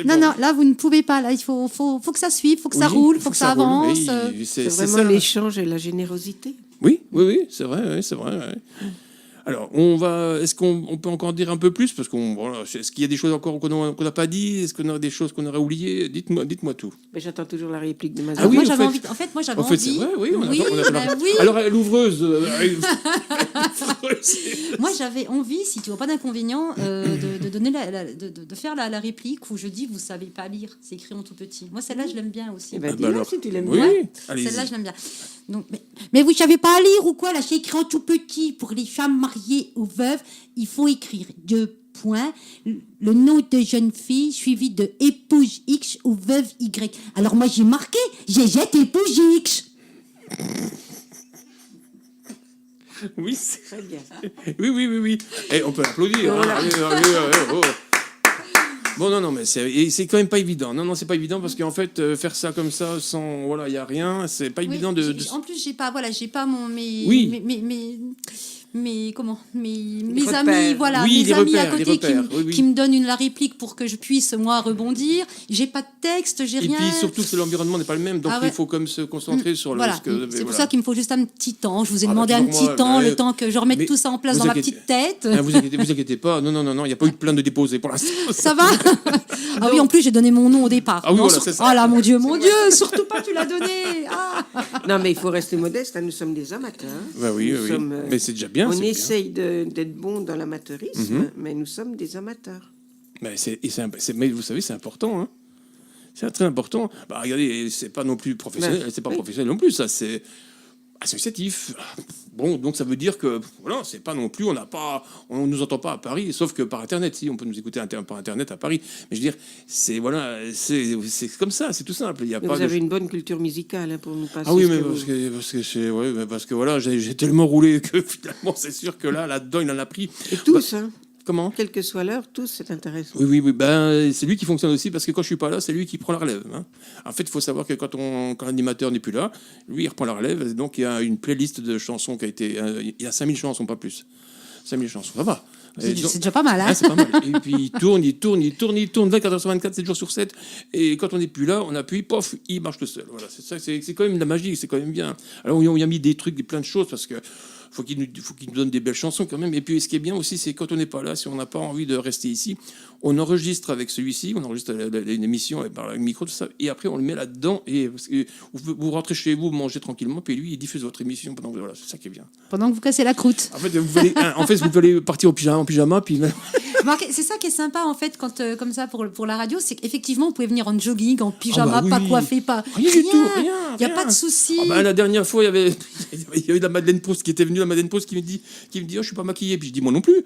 Non, là, vous ne pouvez pas. Là, il faut que ça suive, faut que ça roule, faut que ça avance. C'est vraiment l'échange et la générosité. Oui, c'est vrai. Alors, est-ce qu'on peut encore dire un peu plus? Parce est-ce qu'il y a des choses encore qu'on n'a pas dit? Est-ce qu'on a des choses qu'on aurait oubliées? Dites-moi tout. Mais j'attends toujours la réplique de ma oui, moi, j'avais envie. Alors, l'ouvreuse. Moi, j'avais envie, si tu vois pas d'inconvénient, de donner de faire la réplique où je dis, vous savez pas lire, c'est écrit en tout petit. Moi, celle-là, je l'aime bien aussi. Alors, si tu l'aimes bien. Celle-là, je l'aime bien. Donc, mais vous savez pas lire ou quoi? Là, c'est écrit en tout petit. Pour les femmes mariées ou veuves, il faut écrire 2 points, le nom de jeune fille suivi de épouse X ou veuve Y. Alors moi, j'ai marqué, j'ai épouse X. Oui, c'est très bien. Oui. Et on peut applaudir. Oh. Bon, non, mais c'est quand même pas évident. Non, c'est pas évident parce qu'en fait, faire ça comme ça, sans, il y a rien, c'est pas évident de... En plus, j'ai pas mes amis, mes amis à côté qui me donnent la réplique pour que je puisse, moi, rebondir. J'ai pas de texte, j'ai rien. Et puis, surtout, l'environnement n'est pas le même, donc il faut comme se concentrer sur le... C'est pour ça qu'il me faut juste un petit temps. Je vous ai demandé un petit temps, le temps que je remette tout ça en place dans ma petite tête. Vous inquiétez pas. Non, il n'y a pas eu de plainte de déposer pour l'instant. Ça va. Ah oui, en plus, j'ai donné mon nom au départ. Ah oui, c'est ça. Ah là, mon Dieu, surtout pas, tu l'as donné. Ah. Non, mais il faut rester modeste, nous sommes des amateurs. Bah oui. Mais c'est déjà bien. On essaye d'être bon dans l'amateurisme, mais nous sommes des amateurs. Mais vous savez, c'est important. Hein. C'est très important. Regardez, c'est pas non plus professionnel, c'est pas professionnel non plus. Ça, c'est... associatif. Bon, donc ça veut dire que voilà, c'est pas non plus, on nous entend pas à Paris, sauf que par Internet, si on peut nous écouter par Internet à Paris. Mais je veux dire, c'est comme ça, c'est tout simple. Vous avez une bonne culture musicale pour nous passer. Ah oui, parce que voilà, j'ai tellement roulé que finalement, c'est sûr que là-dedans, il en a pris. Et tous, hein. Comment ? Quelle que soit l'heure, tous, c'est intéressant. Oui. Ben, c'est lui qui fonctionne aussi, parce que quand je suis pas là, c'est lui qui prend la relève. Hein. En fait, il faut savoir que quand l'animateur n'est plus là, lui, il reprend la relève. Donc, il y a une playlist de chansons qui a été... il y a 5000 chansons, pas plus. 5000 chansons, ça va. C'est déjà pas mal, hein. C'est pas mal. Et puis, il tourne 24 heures sur 24, 7 jours sur 7. Et quand on n'est plus là, on appuie, pof, il marche tout seul. Voilà, c'est ça, c'est quand même de la magie, c'est quand même bien. Alors, on y a mis des trucs, plein de choses, parce que faut qu'il nous donne des belles chansons quand même. Et puis, ce qui est bien aussi, c'est quand on n'est pas là, si on n'a pas envie de rester ici, on enregistre avec celui-ci, on enregistre une émission par le micro, tout ça, et après, on le met là-dedans. Et vous rentrez chez vous, vous mangez tranquillement, puis lui, il diffuse votre émission. Voilà, c'est ça qui est bien. Pendant que vous cassez la croûte. En fait, vous allez partir en pyjama, puis... C'est ça qui est sympa, en fait, quand, comme ça, pour la radio, c'est qu'effectivement, vous pouvez venir en jogging, en pyjama, pas coiffé, pas... Rien du tout, rien. Il n'y a pas de souci. La dernière fois, il y avait la Madeleine Proust qui était venue, la Madeleine Proust qui me dit oh, je suis pas maquillée. Puis je dis moi non plus.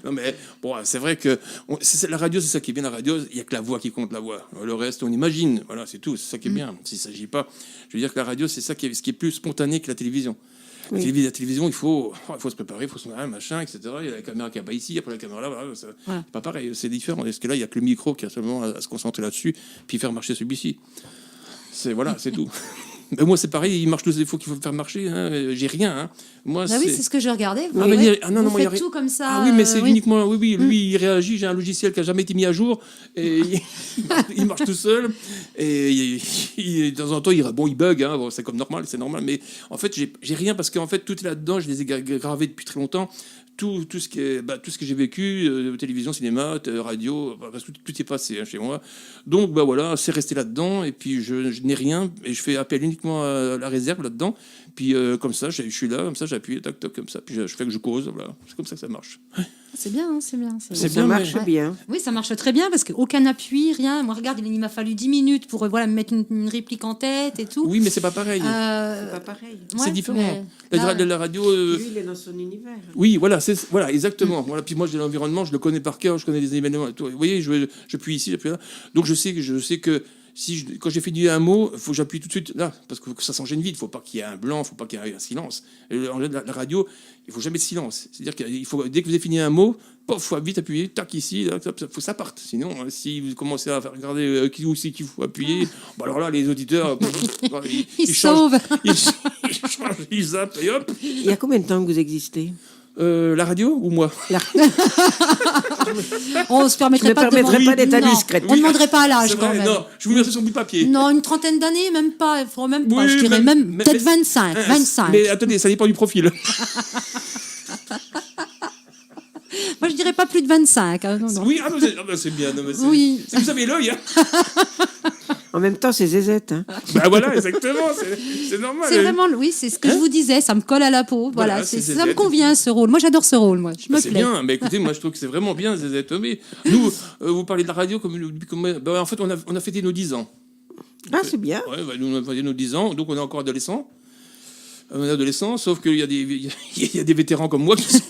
Non mais bon, c'est vrai que la radio, c'est ça qui est bien. La radio, il y a que la voix qui compte, la voix. Le reste, on imagine. Voilà, c'est tout. C'est ça qui est bien. S'il s'agit pas, je veux dire que la radio, c'est ça ce qui est plus spontané que la télévision. Oui. La télévision, il faut se préparer, il faut se mettre machin, etc. Il y a la caméra qui n'est pas ici, après la caméra là, voilà, c'est pas pareil, c'est différent. Parce que là, il n'y a que le micro qui a seulement à se concentrer là-dessus, puis faire marcher celui-ci. C'est tout. Mais moi, c'est pareil, il marche tous les défauts qu'il faut faire marcher. Hein. J'ai rien. Hein. Moi, oui, c'est ce que je regardais. Vous faites tout comme ça. Ah oui, mais c'est uniquement... Oui, lui, il réagit. J'ai un logiciel qui n'a jamais été mis à jour. Et il marche tout seul. Et de temps en temps, il bug. Hein. Bon, c'est comme normal, c'est normal. Mais en fait, j'ai rien parce qu'en fait, tout est là-dedans. Je les ai gravés depuis très longtemps. Tout ce que j'ai vécu, télévision, cinéma, radio, tout est passé chez moi. Donc voilà, c'est resté là-dedans. Et puis je n'ai rien et je fais appel uniquement à la réserve là-dedans. Puis comme ça, je suis là, comme ça, j'appuie, toc toc, comme ça. Puis je fais que je cause. Voilà, c'est comme ça que ça marche. C'est bien, hein, c'est bien. Ça marche bien. Oui, ça marche très bien parce qu'aucun appui, rien. Moi, regarde, il m'a fallu 10 minutes pour me mettre une réplique en tête et tout. Oui, mais c'est pas pareil. C'est pas pareil. C'est différent. La radio. Lui, il est dans son univers. Oui, voilà, exactement. Voilà. Puis moi, j'ai l'environnement, je le connais par cœur, je connais les événements. Vous voyez, j'appuie ici, j'appuie là. Donc je sais que quand j'ai fini un mot, il faut que j'appuie tout de suite là, parce que ça s'enchaîne vite. Il ne faut pas qu'il y ait un blanc, il ne faut pas qu'il y ait un silence. Et en la radio, il ne faut jamais de silence. C'est-à-dire qu'il faut, dès que vous avez fini un mot, il faut vite appuyer, tac, ici, là, il faut que ça parte. Sinon, si vous commencez à regarder qui aussi qu'il faut appuyer, alors là, les auditeurs, ils sauvent. Ils zappent, et hop. Il y a combien de temps que vous existez ? La radio ou moi? On se permettrait pas d'être indiscrète. On ne demanderait pas à l'âge quand même. Non, je vous mettrai sur bout de papier. Non, une trentaine d'années, même pas. Il faut même pas. Je dirais peut-être 25. Mais attendez, ça dépend du profil. Moi, je dirais pas plus de 25. Hein, non. Oui, c'est bien. Oui. Vous avez l'œil. Hein. En même temps, c'est zézette. Hein. Voilà, exactement, c'est normal. C'est vraiment, oui, c'est ce que je vous disais, ça me colle à la peau. Voilà, ça me convient ce rôle. Moi, j'adore ce rôle, moi. Je me plais. C'est bien, mais écoutez, moi, je trouve que c'est vraiment bien, zézette. Mais nous, vous parlez de la radio en fait, on a fêté nos 10 ans. Ah, c'est bien. Ouais, nous, on a fêté nos 10 ans, donc on est encore adolescents. Sauf qu'il y a des vétérans comme moi qui sont...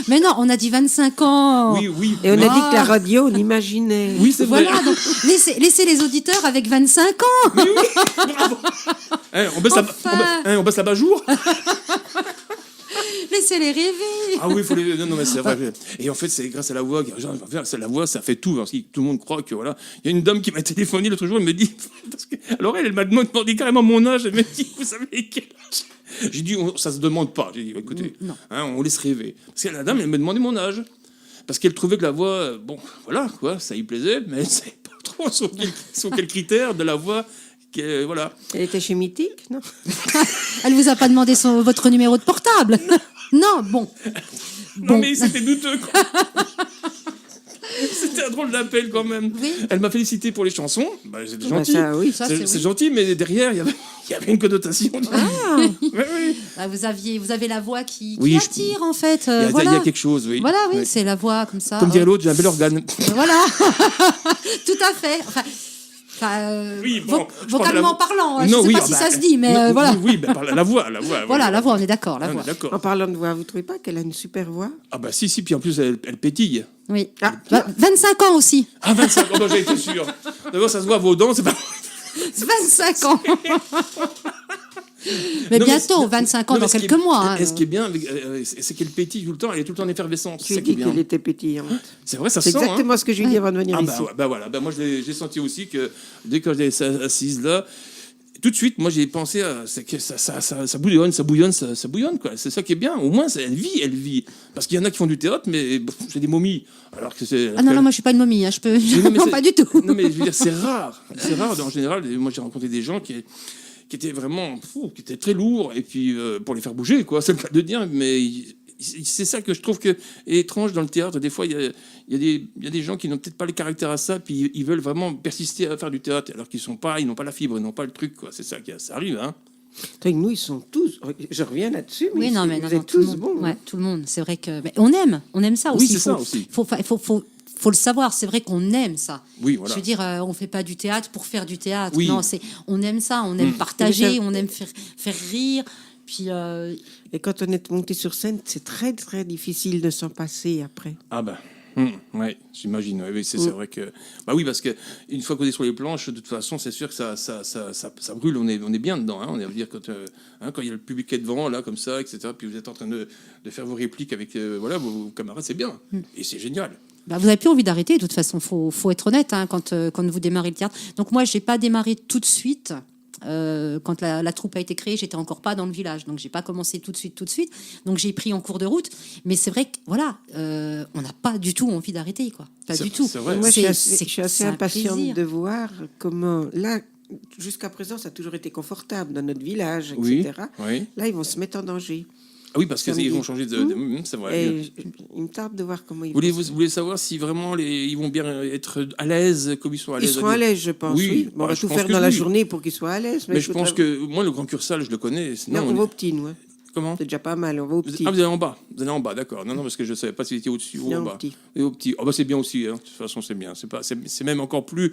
Mais non, on a dit 25 ans. Oui. Et on a dit que la radio, on l'imaginait. Oui, c'est vrai. Voilà, donc laissez les auditeurs avec 25 ans. Oui, bravo. On baisse la bas-jour. Laissez-les rêver. Ah oui, il faut les... Non, mais c'est vrai. Et en fait, c'est grâce à la voix. La voix, ça fait tout. Parce que tout le monde croit que voilà. Il y a une dame qui m'a téléphoné l'autre jour, elle me dit... Alors elle m'a demandé carrément mon âge. Elle m'a dit, vous savez quel âge? J'ai dit, ça se demande pas. J'ai dit, écoutez, on laisse rêver. Parce que la dame, elle m'a demandé mon âge. Parce qu'elle trouvait que la voix, voilà, quoi, ça y plaisait, mais elle ne savait pas trop sur quels critères de la voix... voilà. Elle était chez Mythique, non? Elle vous a pas demandé votre numéro de portable? Non, bon. Non, mais c'était douteux, quoi. C'était un drôle d'appel, quand même. Oui. Elle m'a félicité pour les chansons. C'est gentil. C'est gentil, mais derrière, il y avait une connotation. Ah. Oui. Vous avez la voix qui attire, en fait. Il y a quelque chose, oui. Voilà, oui, c'est la voix comme ça. Comme dirait l'autre, j'ai un bel organe. Voilà. Tout à fait. Enfin, Oui, bon, vocalement parlant, je ne sais pas si ça se dit, mais voilà. Oui, la voix. Voilà, la voix, on est d'accord, la voix. En parlant de voix, vous ne trouvez pas qu'elle a une super voix? Ah bah si, puis en plus, elle pétille. Oui. 25 ans aussi. Ah, 25 ans, j'ai été sûr. D'abord, ça se voit à vos dents, c'est pas... 25 ans. Mais bientôt, 25 ans, dans quelques mois. Ce qui est bien, c'est qu'elle pétille tout le temps, elle est tout le temps en effervescence. Tu as dit qu'elle était pétillante. C'est vrai, ça sent. C'est exactement ce que je lui dis avant de venir ici. Voilà. Moi, j'ai senti aussi que dès que j'étais assise là, tout de suite, moi, j'ai pensé à que ça bouillonne, quoi. C'est ça qui est bien. Au moins, elle vit. Parce qu'il y en a qui font du théâtre, mais c'est des momies. Alors que c'est. Ah non, moi, je suis pas une momie. Je peux. Non, pas du tout. Non, mais je veux dire, c'est rare. C'est rare. En général, moi, j'ai rencontré des gens qui étaient vraiment qui étaient très lourds, et puis pour les faire bouger, quoi, c'est le cas de dire, mais c'est ça que je trouve que est étrange dans le théâtre. Des fois, il y a des gens qui n'ont peut-être pas le caractère à ça, puis ils veulent vraiment persister à faire du théâtre, alors qu'ils n'ont pas la fibre, ils n'ont pas le truc, quoi. C'est ça ça arrive, hein. Nous, ils sont tous. Je reviens là-dessus. Oui, non, mais vous êtes tous bons. Ouais, tout le monde. C'est vrai que on aime ça aussi. Oui, c'est ça aussi. Faut le savoir, c'est vrai qu'on aime ça. Oui, voilà. Je veux dire, on fait pas du théâtre pour faire du théâtre. Oui. Non, on aime ça, on aime partager, on aime faire rire. Puis, et quand on est monté sur scène, c'est très, très difficile de s'en passer après. Ah ben, ouais, j'imagine. Oui, c'est vrai que... Bah oui, parce qu'une fois qu'on est sur les planches, de toute façon, c'est sûr que ça brûle. On est bien dedans. Hein. On veut dire quand il y a le public qui est devant, là, comme ça, etc., puis vous êtes en train de faire vos répliques avec vos camarades, c'est bien. Et c'est génial. Bah, vous n'avez plus envie d'arrêter, de toute façon. Faut être honnête quand vous démarrez le théâtre. Donc moi, j'ai pas démarré tout de suite. Quand la troupe a été créée, j'étais encore pas dans le village, donc j'ai pas commencé tout de suite. Donc j'ai pris en cours de route. Mais c'est vrai que voilà, on n'a pas du tout envie d'arrêter, quoi. Pas du tout. Vrai. Moi, je suis assez impatiente de voir comment là. Jusqu'à présent, ça a toujours été confortable dans notre village, etc. Oui. Là, ils vont se mettre en danger. Ah oui, parce qu'ils vont changer de... C'est vrai. Et il me tarde de voir comment ils vont... Vous voulez savoir si vraiment ils vont bien être à l'aise, comme ils sont à l'aise? Ils seront à l'aise, je pense, oui. Bon, on va tout faire dans la journée pour qu'ils soient à l'aise. Mais je pense que... Moi, le Grand Cursal, je le connais. Non, on va au petit, nous. Comment? C'est déjà pas mal, on va au petit. Ah, vous allez en bas. Vous allez en bas, d'accord. Non, parce que je ne savais pas si vous étiez au-dessus ou en bas. Et au petit. Oh, bah, c'est bien aussi. Hein. De toute façon, c'est bien. C'est même encore plus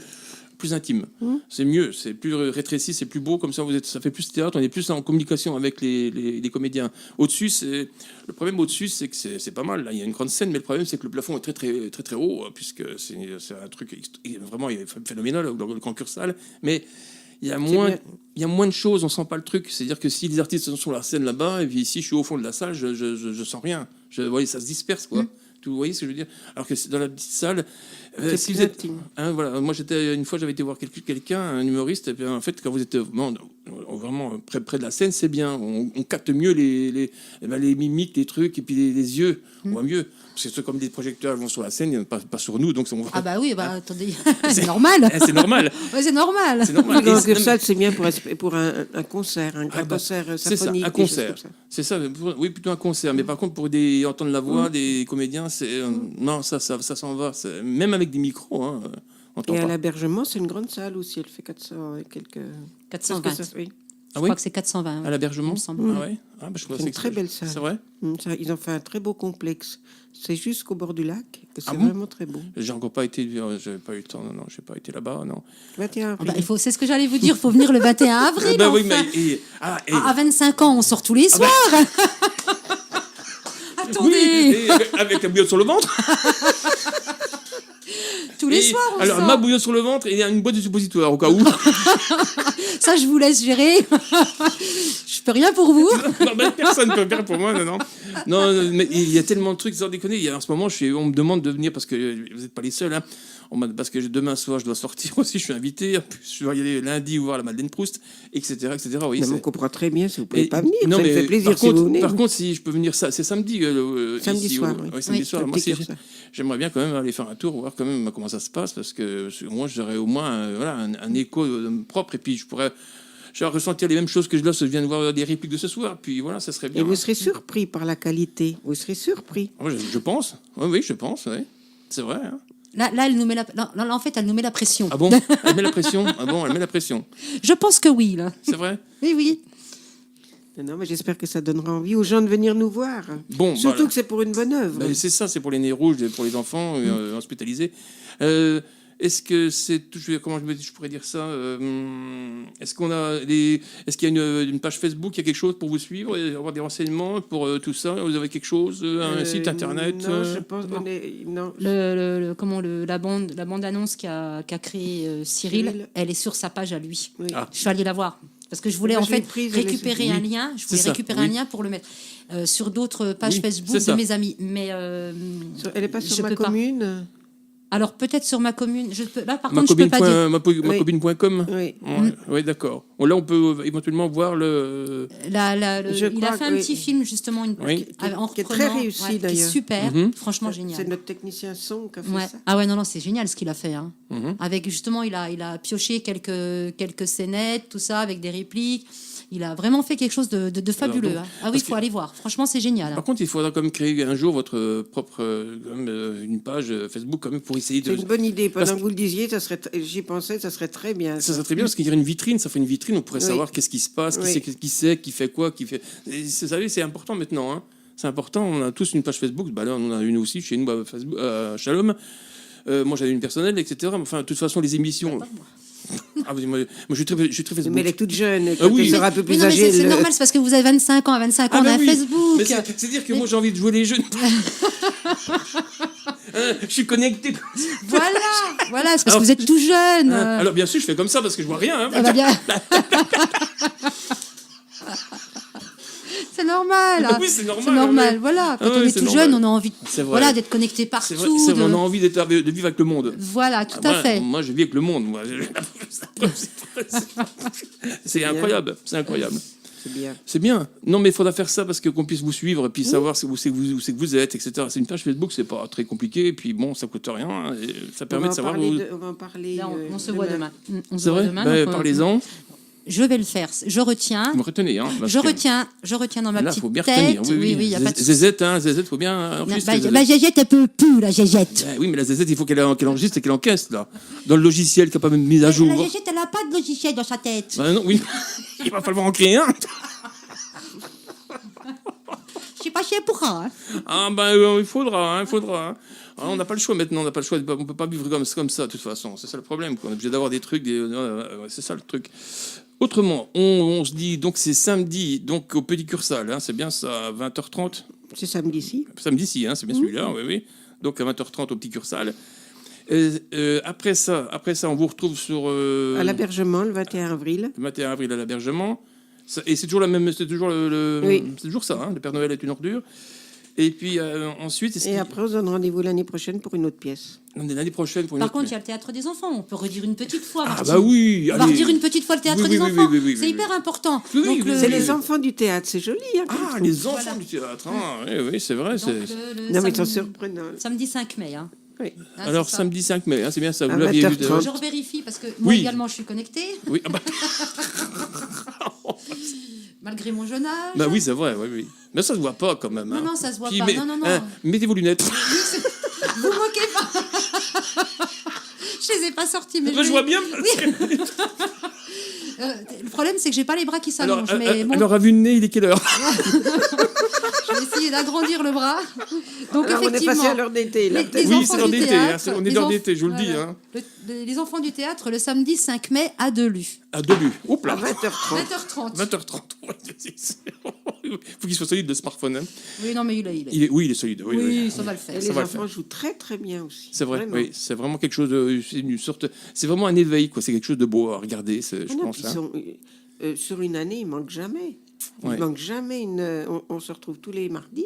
intime. C'est mieux. C'est plus rétréci, c'est plus beau. Comme ça, ça fait plus théâtre. On est plus en communication avec les comédiens. Au-dessus, le problème au-dessus, c'est que c'est pas mal. Là, il y a une grande scène, mais le problème, c'est que le plafond est très, très, très, très haut, puisque c'est un truc vraiment phénoménal, le Grand Cursal. Mais il y a moins de choses, on sent pas le truc. C'est-à-dire que si les artistes sont sur la scène là-bas, et puis ici je suis au fond de la salle, je sens rien. Vous voyez, ça se disperse, quoi. Vous voyez ce que je veux dire? Alors que dans la petite salle, si vous êtes, voilà, moi une fois j'avais été voir quelqu'un, un humoriste, et puis en fait quand vous êtes vraiment près de la scène, c'est bien, on capte mieux les mimiques, les trucs, et puis les yeux, on voit mieux. Parce que c'est comme des projecteurs vont sur la scène, pas sur nous, donc on voit. Ah bah oui, attendez, c'est normal. C'est normal. Ouais, c'est normal. Le Grand Cursal, c'est bien pour un concert, un concert symphonique. C'est ça, un concert. C'est ça, oui, plutôt un concert. Mais par contre, pour entendre la voix des comédiens, non, ça s'en va. Même avec des micros, hein, et à l'Abergement, c'est une grande salle aussi. Elle fait 400 et quelques... 420. Oui. Je crois que c'est 420. À l'Abergement, il me semble. Ah ouais. C'est une très belle salle. C'est vrai. Ils ont fait un très beau complexe. C'est jusqu'au bord du lac. C'est vraiment très beau. J'ai encore pas été. J'ai pas eu le temps. Non, j'ai pas été là-bas. Non. 21 avril. C'est ce que j'allais vous dire. Il faut venir le 21 avril. Oui, mais à 25 ans, on sort tous les soirs. Attendez. Oui, avec la bouillotte sur le ventre. Tous les soirs, on alors, sort. ma bouillotte sur le ventre et une boîte de suppositoire, au cas où. Ça, je vous laisse gérer. Je peux rien pour vous. Non, mais personne ne peut faire pour moi, non. Non, mais il y a tellement de trucs, sans déconner. En ce moment, on me demande de venir, parce que vous n'êtes pas les seuls, hein. Parce que demain soir, je dois sortir aussi, je suis invité. En plus, je dois y aller lundi voir la Madeleine Proust, etc. Oui, on comprend très bien si vous ne pouvez pas venir. Non, ça me fait plaisir si vous venez. Par contre, si je peux venir, c'est samedi. Samedi ici, soir, oui. Samedi soir. Moi, j'aimerais bien quand même aller faire un tour, voir quand même comment ça se passe, parce que moi, j'aurais au moins un écho propre, et puis je pourrais ressentir les mêmes choses que je viens de voir des répliques de ce soir. Puis voilà, ça serait bien. Et vous serez surpris par la qualité. Vous serez surpris. Je pense. Oui, je pense. Oui. C'est vrai. Hein. Là, elle nous met en fait, elle nous met la pression. Ah bon? Elle met la pression? Ah bon, elle met la pression. Je pense que oui, là. C'est vrai? Oui. Non, mais j'espère que ça donnera envie aux gens de venir nous voir. Bon, surtout que c'est pour une bonne œuvre. C'est ça, c'est pour les nez rouges, pour les enfants hospitalisés. est-ce que c'est comment je pourrais dire ça, est-ce qu'il y a une page Facebook, il y a quelque chose pour vous suivre et avoir des renseignements pour tout ça? Vous avez quelque chose, un site internet? Non, je pense qu'on est non. La bande annonce qu'a créé Cyril, elle est sur sa page à lui. Oui. Je suis allée la voir parce que je voulais récupérer un lien. Je voulais récupérer un lien pour le mettre sur d'autres pages Facebook de mes amis. Mais elle n'est pas sur ma commune. Alors peut-être sur ma commune. Là par contre je peux pas dire. Macommune.com. Oui. Oui, d'accord. Bon, là on peut éventuellement voir le. Il a fait un petit film justement qui est très réussi d'ailleurs. Qui est super, franchement génial. C'est notre technicien son qui a fait ça. Ah ouais non c'est génial ce qu'il a fait. Hein. Avec justement il a pioché quelques scénettes, tout ça avec des répliques. Il a vraiment fait quelque chose de fabuleux. Alors, Ah oui, il faut aller voir. Franchement, c'est génial. Par contre, il faudra quand même créer un jour votre propre une page Facebook quand même pour essayer de. C'est une bonne idée. Pendant que vous le disiez, j'y pensais, ça serait très bien. Ça serait très bien parce qu'il y aurait une vitrine. Ça fait une vitrine. On pourrait savoir qu'est-ce qui se passe, qui sait, qui fait quoi, qui fait. Et, vous savez, c'est important maintenant. Hein. C'est important. On a tous une page Facebook. Bah là, on en a une aussi chez nous à Shalom. Moi, j'avais une personnelle, etc. Enfin, de toute façon, les émissions. Ah, moi, je suis très Facebook. Mais elle est toute jeune. Ah, oui. Elle sera un peu plus âgée. C'est normal, c'est parce que vous avez 25 ans. À 25 ans, on a Facebook. C'est-à-dire que moi, j'ai envie de jouer les jeunes. Je suis connecté. Voilà, c'est parce que vous êtes tout jeune. Alors, bien sûr, je fais comme ça parce que je vois rien. Hein. Ça va bien. C'est normal. Oui, c'est normal. C'est normal. Voilà. Quand on est tout jeune, on a envie d'être connecté partout. On a envie de vivre avec le monde. Voilà, tout à fait. Moi, je vis avec le monde. Moi. C'est incroyable. C'est incroyable. C'est bien. Non, mais il faudra faire ça parce qu'on puisse vous suivre et puis savoir où c'est que vous êtes, etc. C'est une page Facebook, c'est pas très compliqué. Et puis bon, ça coûte rien. Hein, et ça permet de savoir. On va en parler. Là, on se voit demain. C'est vrai. Parlez-en. Je vais le faire. Je retiens. Vous me retenez, hein. Je retiens dans ma petite faut bien tête. Retenir. Oui, il y a pas de Zézette, faut bien enregistrer. La Zézette, elle peut plus, la Zézette. Oui, mais la Zézette, il faut qu'elle enregistre et qu'elle encaisse, là. Dans le logiciel qui n'a pas même mis à jour. La Zézette, elle n'a pas de logiciel dans sa tête. Non, oui. Il va falloir en créer un. Je sais pas si elle pourra. Ah, il faudra. Alors, on n'a pas le choix maintenant, on ne peut pas vivre comme ça, de toute façon. C'est ça le problème. On est obligé d'avoir des trucs, c'est ça le truc. Autrement, on se dit, donc c'est samedi, donc au Petit Cursal, hein, c'est bien ça, à 20h30. C'est samedi-ci. Samedi-ci, hein, c'est bien celui-là, oui. Donc à 20h30 au Petit Cursal. Après ça, on vous retrouve sur... à l'Abergement, le 21 avril. Le 21 avril à l'Abergement. Et c'est toujours la même, c'est toujours c'est toujours ça, hein, le Père Noël est une ordure. Et puis ensuite... Après, on se donne rendez-vous l'année prochaine pour une autre pièce. L'année prochaine pour une Par autre contre, pièce. il y a le Théâtre des Enfants. On peut redire une petite fois, Martine. Ah bah oui. On va redire une petite fois le Théâtre des Enfants. C'est hyper important. C'est les enfants du théâtre, c'est joli. Hein, les enfants du théâtre. Oui, c'est vrai. Non, mais c'est surprenant. Samedi 5 mai. Hein. Oui. Alors, samedi 5 mai, hein, c'est bien ça. Vous l'aviez vu. Je revérifie parce que moi également, je suis connectée. Oui. Malgré mon jeune âge. Bah oui, c'est vrai, oui. Mais ça se voit pas quand même. Non, ça se voit pas. Non. Mettez vos lunettes. Vous moquez pas. Je les ai pas sorties, mais je vois bien. Le problème, c'est que j'ai pas les bras qui s'allongent. Alors, à vue de nez, il est quelle heure? Je vais essayer d'agrandir le bras. Donc, alors, effectivement, on est passé à l'heure d'été. Oui, c'est l'heure d'été. On est dans l'été, je vous le dis. Hein. Les enfants du théâtre, le samedi 5 mai à Delu. À Delu. Oups là. À 20h30. 20h30. Il faut qu'il soit solide, le smartphone. Hein. Oui, non, mais il est. Il est solide. Oui, ça va le faire. Et les enfants jouent très, très bien aussi. C'est vrai, oui. C'est vraiment quelque chose de... C'est vraiment un éveil, quoi. C'est quelque chose de beau à regarder, je pense. Sur une année, il manque jamais. Il manque jamais on se retrouve tous les mardis.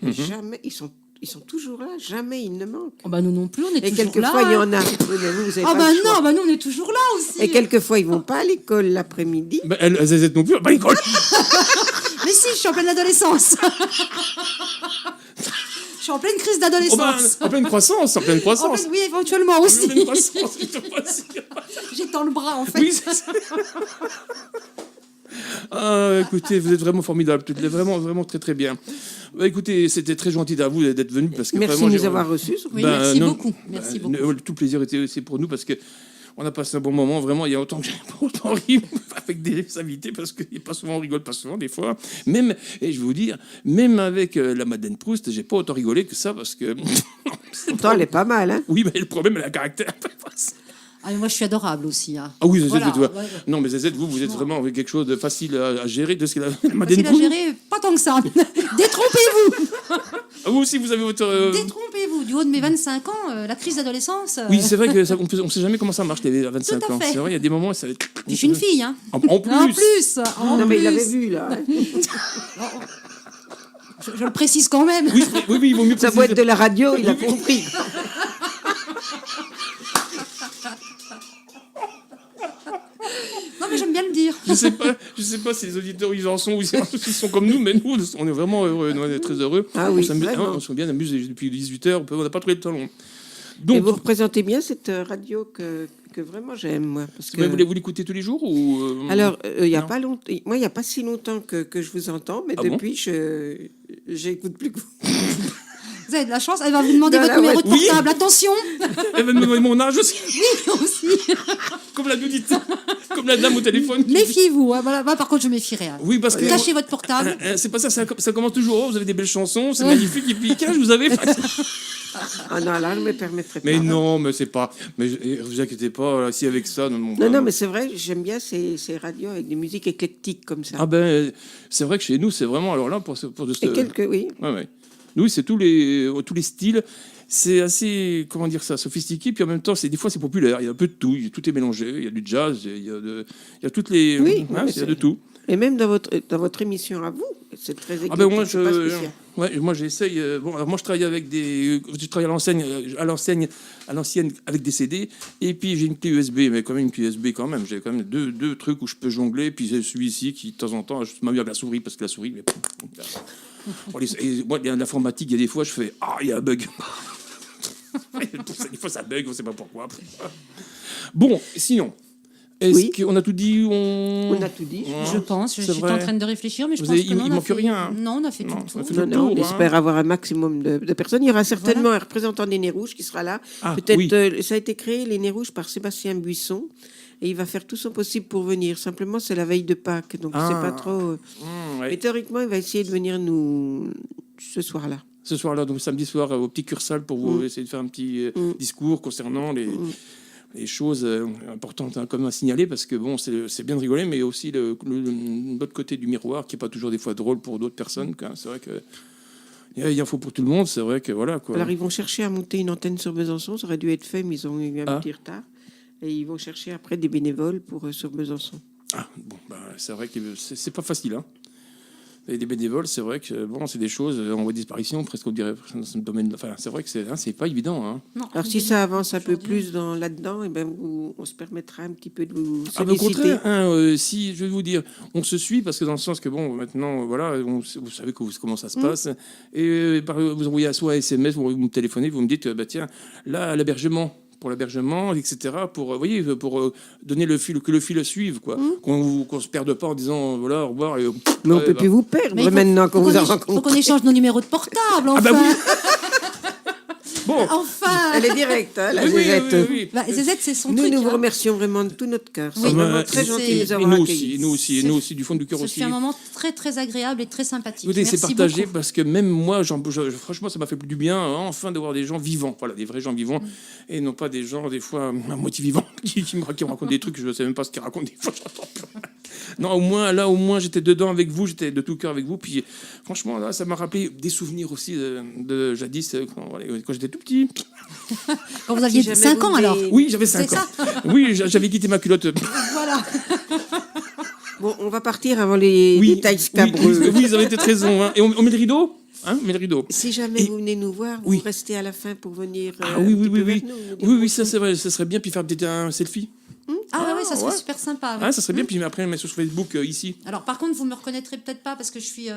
Jamais, ils sont toujours là. Jamais ils ne manquent. Oh bah nous non plus, on est toujours là. Et quelquefois, il y en a. Vous avez pas le choix. Nous, on est toujours là aussi. Et quelquefois, ils vont pas à l'école l'après-midi. Elles non plus, pas à l'école. Mais si, je suis en pleine adolescence. Je suis en pleine crise d'adolescence. En pleine croissance. Oui, éventuellement aussi. En pleine croissance. J'étends le bras, en fait. Oui, c'est ça. Écoutez, vous êtes vraiment formidable, vraiment, vraiment très très bien. Écoutez, c'était très gentil à vous d'être venu parce que merci de nous avoir reçus. Oui, merci beaucoup. Tout plaisir était aussi pour nous parce que on a passé un bon moment. Vraiment, il y a autant que j'ai pas autant ri avec des invités parce que pas souvent on rigole, pas souvent des fois. Même, et je vais vous dire, même avec la Madeleine Proust, j'ai pas autant rigolé que ça parce que Pourtant, elle est pas mal. Hein. Oui, mais le problème, elle a un caractère. Ah, mais moi, je suis adorable aussi. Hein. Ah oui, Zézette, voilà, non, mais Zézette, vous êtes vraiment quelque chose de facile à gérer. De ce qu'elle a... Facile à gérer, pas tant que ça. Détrompez-vous. Ah, vous aussi, vous avez votre... Détrompez-vous. Du haut de mes 25 ans, la crise d'adolescence... Oui, c'est vrai qu'on ne sait jamais comment ça marche, les 25 ans. C'est vrai, il y a des moments où ça va être... Je suis une fille, hein. En plus. Non, mais il l'avait vu, là. Je le précise quand même. Oui, il vaut mieux ça doit être de la radio, il a compris. Non, mais j'aime bien le dire. Je sais pas si les auditeurs ils en sont ou s'ils sont comme nous, mais nous, on est vraiment heureux, on est très heureux. Ah oui, on s'est bien amusé depuis 18h, on n'a pas trouvé le temps long. Donc, et vous représentez bien cette radio que vraiment j'aime, moi. Parce que... Vous l'écoutez tous les jours ou Alors, il n'y a pas longtemps. Moi, il n'y a pas si longtemps que je vous entends, mais depuis, j'écoute plus que vous. Vous avez de la chance, elle va vous demander votre numéro de portable. Oui. Attention. Elle va me demander mon âge aussi. Oui, aussi. Comme la nudité, comme la dame au téléphone. Méfiez-vous. Hein, voilà. Par contre, je méfierai. Hein. Oui, parce que... Cachez votre portable. C'est pas ça commence toujours. Oh, vous avez des belles chansons, c'est magnifique. Et puis, quel âge vous avez? Ah non, là, je ne me permettrai pas. Mais non, mais c'est pas... Mais vous inquiétez pas, là, si avec ça... Non, mais c'est vrai, j'aime bien ces radios avec des musiques éclectiques comme ça. Ah ben, c'est vrai que chez nous, c'est vraiment... Alors là, pour Et quelques, oui. Ouais. Nous, c'est tous les styles. C'est assez, comment dire ça, sophistiqué. Puis en même temps, des fois, c'est populaire. Il y a un peu de tout. Tout est mélangé. Il y a du jazz. Il y a toutes les... Oui, il y a de tout. Et même dans votre émission à vous, c'est très éclectique. Ah ben moi, j'essaye. Alors moi, je travaille avec je travaille à l'ancienne avec des CD. Et puis j'ai une clé USB, mais quand même une clé USB quand même. J'ai quand même deux trucs où je peux jongler. Puis j'ai celui-ci qui, de temps en temps, je m'amuse avec la souris parce que la souris... Moi, l'informatique, il y a des fois, je fais il y a un bug. Des fois, ça bug, on ne sait pas pourquoi. Bon, sinon, est-ce qu'on a tout dit On a tout dit. Je pense. Je suis en train de réfléchir, mais je pense qu'il ne manque rien. Hein. Non, on a fait tout le tour. On espère avoir un maximum de personnes. Il y aura certainement un représentant des Nez Rouges qui sera là. Peut-être, ça a été créé, les Nez Rouges, par Sébastien Buisson. Et il va faire tout son possible pour venir. Simplement, c'est la veille de Pâques, donc c'est pas trop... Mais théoriquement, il va essayer de venir nous ce soir-là. Ce soir-là, donc samedi soir, au Petit Cursal, pour vous essayer de faire un petit discours concernant les choses importantes comme à signaler, parce que bon, c'est bien de rigoler, mais aussi l'autre côté du miroir, qui n'est pas toujours des fois drôle pour d'autres personnes. C'est vrai que... Il en faut pour tout le monde, c'est vrai que voilà. Quoi. Alors, ils vont chercher à monter une antenne sur Besançon. Ça aurait dû être fait, mais ils ont eu un petit retard. Et ils vont chercher après des bénévoles sur Besançon. C'est vrai que c'est pas facile. Hein. Et des bénévoles, c'est vrai que c'est des choses en voie de disparition, presque on dirait dans ce domaine. Enfin, c'est vrai que c'est pas évident. Hein. Non, alors si ça avance un peu plus là-dedans, on se permettra un petit peu de vous solliciter. Au contraire, si je vais vous dire, on se suit parce que dans le sens que maintenant, voilà, vous savez comment ça se passe. Et vous envoyez soit SMS, vous me téléphonez, vous me dites, tiens, là, l'hébergement. Pour l'hébergement, etc., pour donner que le fil suive, quoi. Qu'on se perde pas en disant, voilà, au revoir. Mais on ne peut plus vous perdre maintenant qu'on vous a rencontré. Il faut qu'on échange nos numéros de portable, enfin. Oui. Bon. Enfin. Elle est directe, hein, la Zézette. Oui. Zézette, c'est son truc. Nous vous remercions vraiment de tout notre cœur. C'est vraiment très gentil de nous avoir accueillis. Nous aussi, du fond du cœur aussi. C'est un moment très, très agréable et très sympathique. Écoutez, merci c'est partagé beaucoup. parce que même moi, franchement, ça m'a fait du bien, enfin, de voir des gens vivants. Voilà, des vrais gens vivants. Et non pas des gens, des fois, à moitié vivants, qui me racontent des trucs, je ne sais même pas ce qu'ils racontent des fois. Non, au moins, j'étais dedans avec vous, j'étais de tout cœur avec vous. Puis, franchement, là, ça m'a rappelé des souvenirs aussi de jadis, quand j'étais tout petit. Quand vous aviez 5 ans, alors? Oui, j'avais 5 ans. Oui, j'avais quitté ma culotte. Voilà. Bon, on va partir avant les détails scabreux. Oui, ils avaient été très raison. Hein. Et on met le rideau? On met le rideau. Si jamais vous venez nous voir, vous restez à la fin pour venir Oui, ça c'est vrai, ça serait bien, puis faire peut-être un selfie. Oui, ça serait super sympa. Ouais. Ça serait bien, puis après, on met sur Facebook ici. Alors, par contre, vous me reconnaîtrez peut-être pas parce que je suis.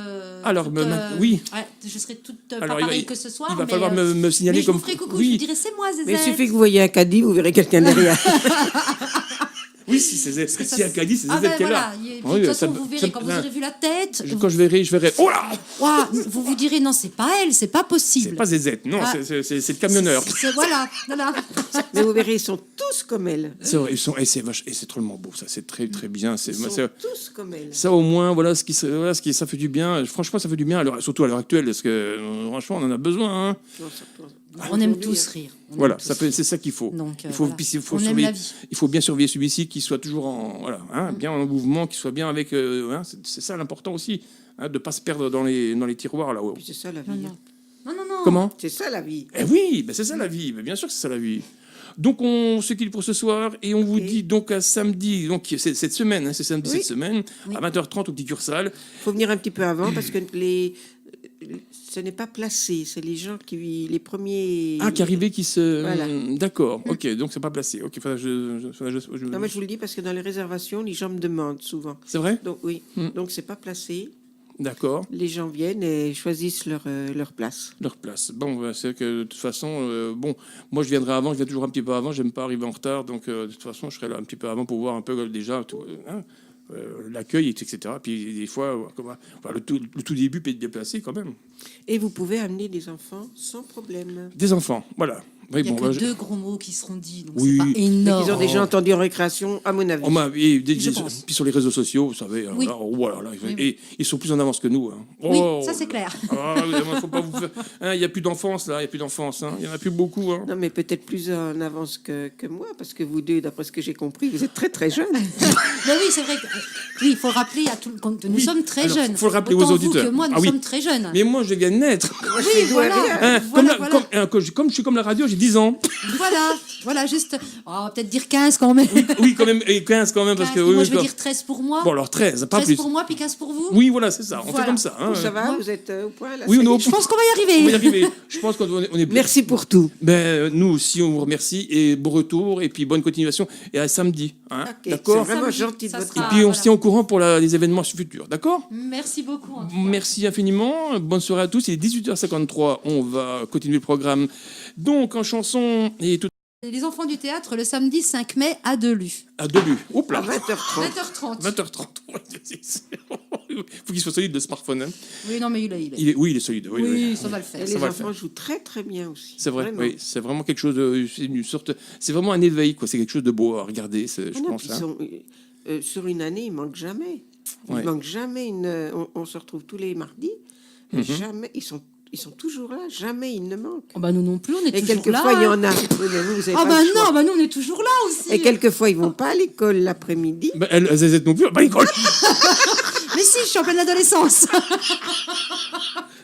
Oui. Ouais, je serai toute pas pareille que ce soir. Il va falloir me signaler mais comme. Je vous ferai coucou, je vous dirai c'est moi, Zézette. Mais il suffit que vous voyez un caddie, vous verrez quelqu'un derrière. Oui, si un caddie, c'est Zézette qui est là. De toute façon, vous verrez, quand vous aurez vu la tête... Quand je verrai, oh là, vous vous direz, non, c'est pas elle, c'est pas possible. C'est pas Zézette, non, c'est le camionneur. Voilà. Mais vous verrez, ils sont tous comme elle. C'est vrai, et c'est drôlement beau, ça, c'est très, très bien. Ils sont tous comme elle. Ça, au moins, voilà, ça fait du bien. Franchement, ça fait du bien, surtout à l'heure actuelle, parce que, franchement, on en a besoin. Hein. On aime tous rire. Voilà, c'est ça qu'il faut. Donc, il faut bien surveiller celui-ci, qu'il soit toujours bien en mouvement, qu'il soit bien avec... c'est ça l'important aussi, de ne pas se perdre dans les tiroirs là-haut. C'est ça la vie. Non. Comment ? C'est ça la vie. Oui, c'est ça la vie. Bien sûr que c'est ça la vie. Donc on se quitte pour ce soir et on vous dit donc à samedi, donc c'est cette semaine, c'est samedi cette semaine, à 20h30 au Petit Cursal. Il faut venir un petit peu avant parce que ce n'est pas placé, c'est les gens les premiers... qui arrivaient, qui se... Voilà. D'accord, ok, donc c'est pas placé. Ok, Non, mais je vous le dis parce que dans les réservations, les gens me demandent souvent. C'est vrai ? Donc oui, donc c'est pas placé. D'accord. Les gens viennent et choisissent leur place. Leur place. Bon, c'est que de toute façon, moi je viendrai avant, je viens toujours un petit peu avant, j'aime pas arriver en retard, donc de toute façon je serai là un petit peu avant pour voir un peu déjà tout, l'accueil, etc. Puis des fois, le tout début peut être bien placé quand même. Et vous pouvez amener des enfants sans problème. Des enfants, voilà. Oui, il y a que deux gros mots qui seront dits, donc oui. C'est pas énorme. Ils ont déjà entendu en récréation, à mon avis. Puis sur les réseaux sociaux, vous savez, oui. Et ils sont plus en avance que nous. Oui, ça c'est clair. Faut pas vous faire... il n'y a plus d'enfance, là, il n'y a plus d'enfance. Il n'y en a plus beaucoup. Non, mais peut-être plus en avance que moi, parce que vous deux, d'après ce que j'ai compris, vous êtes très très jeunes. Ben oui, c'est vrai. Il faut rappeler à tout le monde que nous sommes très jeunes. Il faut le rappeler aux auditeurs. Vous que moi, nous sommes très jeunes. Mais moi, je viens de naître. Oui, voilà. Comme je suis comme la radio, j'ai 10 ans. Voilà, juste... on va peut-être dire 15 quand même. Oui, quand même, et 15 quand même, parce que... Moi, je vais dire 13 pour moi. Bon, alors 13, pas 13 plus. 13 pour moi, puis 15 pour vous. Oui, voilà, c'est ça, on fait comme ça. Ça va, vous êtes au point, là? Oui, je pense qu'on va y arriver. On va y arriver. Je pense qu'on est... Merci pour tout. Nous aussi, on vous remercie, et bon retour, et puis bonne continuation, et à samedi. Okay. D'accord? C'est vraiment gentil de votre part. Et puis, on se tient au courant pour les événements futurs, d'accord? Merci beaucoup. Merci infiniment. Bonne soirée à tous. Il est 18h53. On va continuer le programme. Donc, en chanson et tout. Les enfants du théâtre, le samedi 5 mai à Delu. À Delu. Oups là. À 20h30. 20h30. Il faut qu'il soit solide, le smartphone. Oui, non, mais il est. Il est solide. Oui, ça va le faire. Et les enfants jouent très très bien aussi. C'est vrai, oui. C'est vraiment quelque chose de... C'est vraiment un éveil, quoi. C'est quelque chose de beau à regarder, je pense. Sur une année, il manque jamais. Il manque jamais on se retrouve tous les mardis. Jamais. Ils sont toujours là, jamais ils ne manquent. Oh bah nous non plus, on est toujours là. Et quelquefois, il y en a. Nous, on est toujours là aussi. Et quelquefois, ils vont pas à l'école l'après-midi. Elles non plus, pas à l'école. Mais si, je suis en pleine adolescence.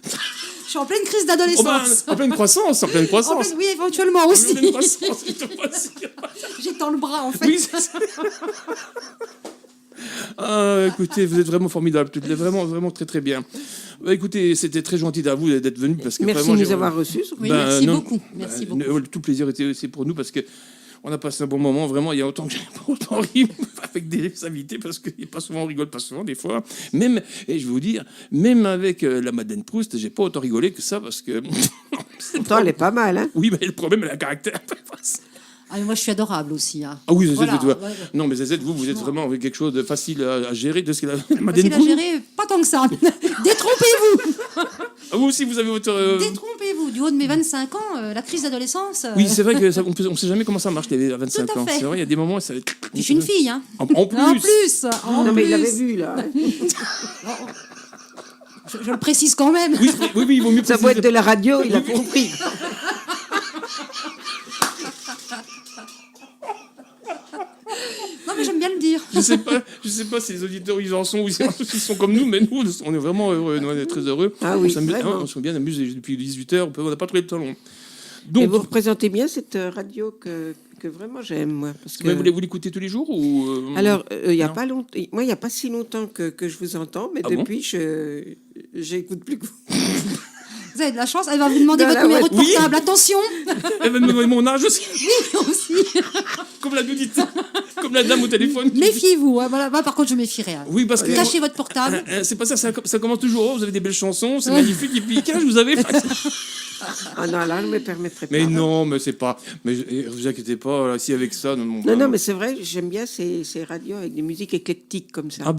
Je suis en pleine crise d'adolescence. En pleine croissance, Oui, éventuellement aussi. En pleine croissance, J'étends le bras, en fait. Oui, c'est ça. Écoutez, vous êtes vraiment formidables, vraiment, vraiment très très bien. Écoutez, c'était très gentil à vous d'être venu parce que merci vraiment, de nous avoir reçus. Oui, merci beaucoup. Tout plaisir était aussi pour nous parce que on a passé un bon moment. Vraiment, il y a autant que j'ai pas autant ri avec des invités parce que pas souvent on rigole, pas souvent des fois. Même, et je vais vous dire, même avec la Madeleine Proust, j'ai pas autant rigolé que ça parce que. Pourtant, elle est pas mal, hein. Oui, mais le problème, elle a un caractère. Mais moi, je suis adorable aussi. Hein. Ah oui, Zézette, non, mais Zézette, vous êtes vraiment avec quelque chose de facile à gérer. De ce qu'elle a... Facile à gérer, pas tant que ça. Détrompez-vous. Vous aussi, vous avez votre... Détrompez-vous. Du haut de mes 25 ans, la crise d'adolescence... Oui, c'est vrai qu'on ne sait jamais comment ça marche, les 25 ans. C'est vrai, il y a des moments où ça va être... Je suis une fille, hein. En plus. Non, mais il l'avait vu, là. Je le précise quand même. Oui, il vaut mieux préciser. Ça doit être de la radio, il a compris. Non, mais j'aime bien le dire. Je sais pas si les auditeurs ils en sont ou s'ils sont comme nous, mais nous, on est vraiment heureux, on est très heureux. Ah oui, on s'est bien amusé depuis 18h, on n'a pas trouvé le temps long. Donc, et vous représentez bien cette radio que vraiment j'aime, moi. Parce que... Vous l'écoutez tous les jours ou Alors, il n'y a pas longtemps. Moi, il n'y a pas si longtemps que je vous entends, mais depuis, j'écoute plus que vous. Vous avez de la chance, elle va vous demander votre numéro de portable. Attention. Elle va me demander mon âge aussi. Oui, aussi. Comme la nudité, comme la dame au téléphone. Méfiez-vous. Voilà, par contre, je méfierai. Oui, parce que cachez votre portable. C'est pas ça commence toujours. Vous avez des belles chansons, c'est magnifique. Et puis, quel âge vous avez? Ah non, là, je ne me permettrai pas. Mais non, mais c'est pas. Mais vous inquiétez pas, là, si avec ça. Non, mais c'est vrai, j'aime bien ces radios avec des musiques éclectiques comme ça. Ah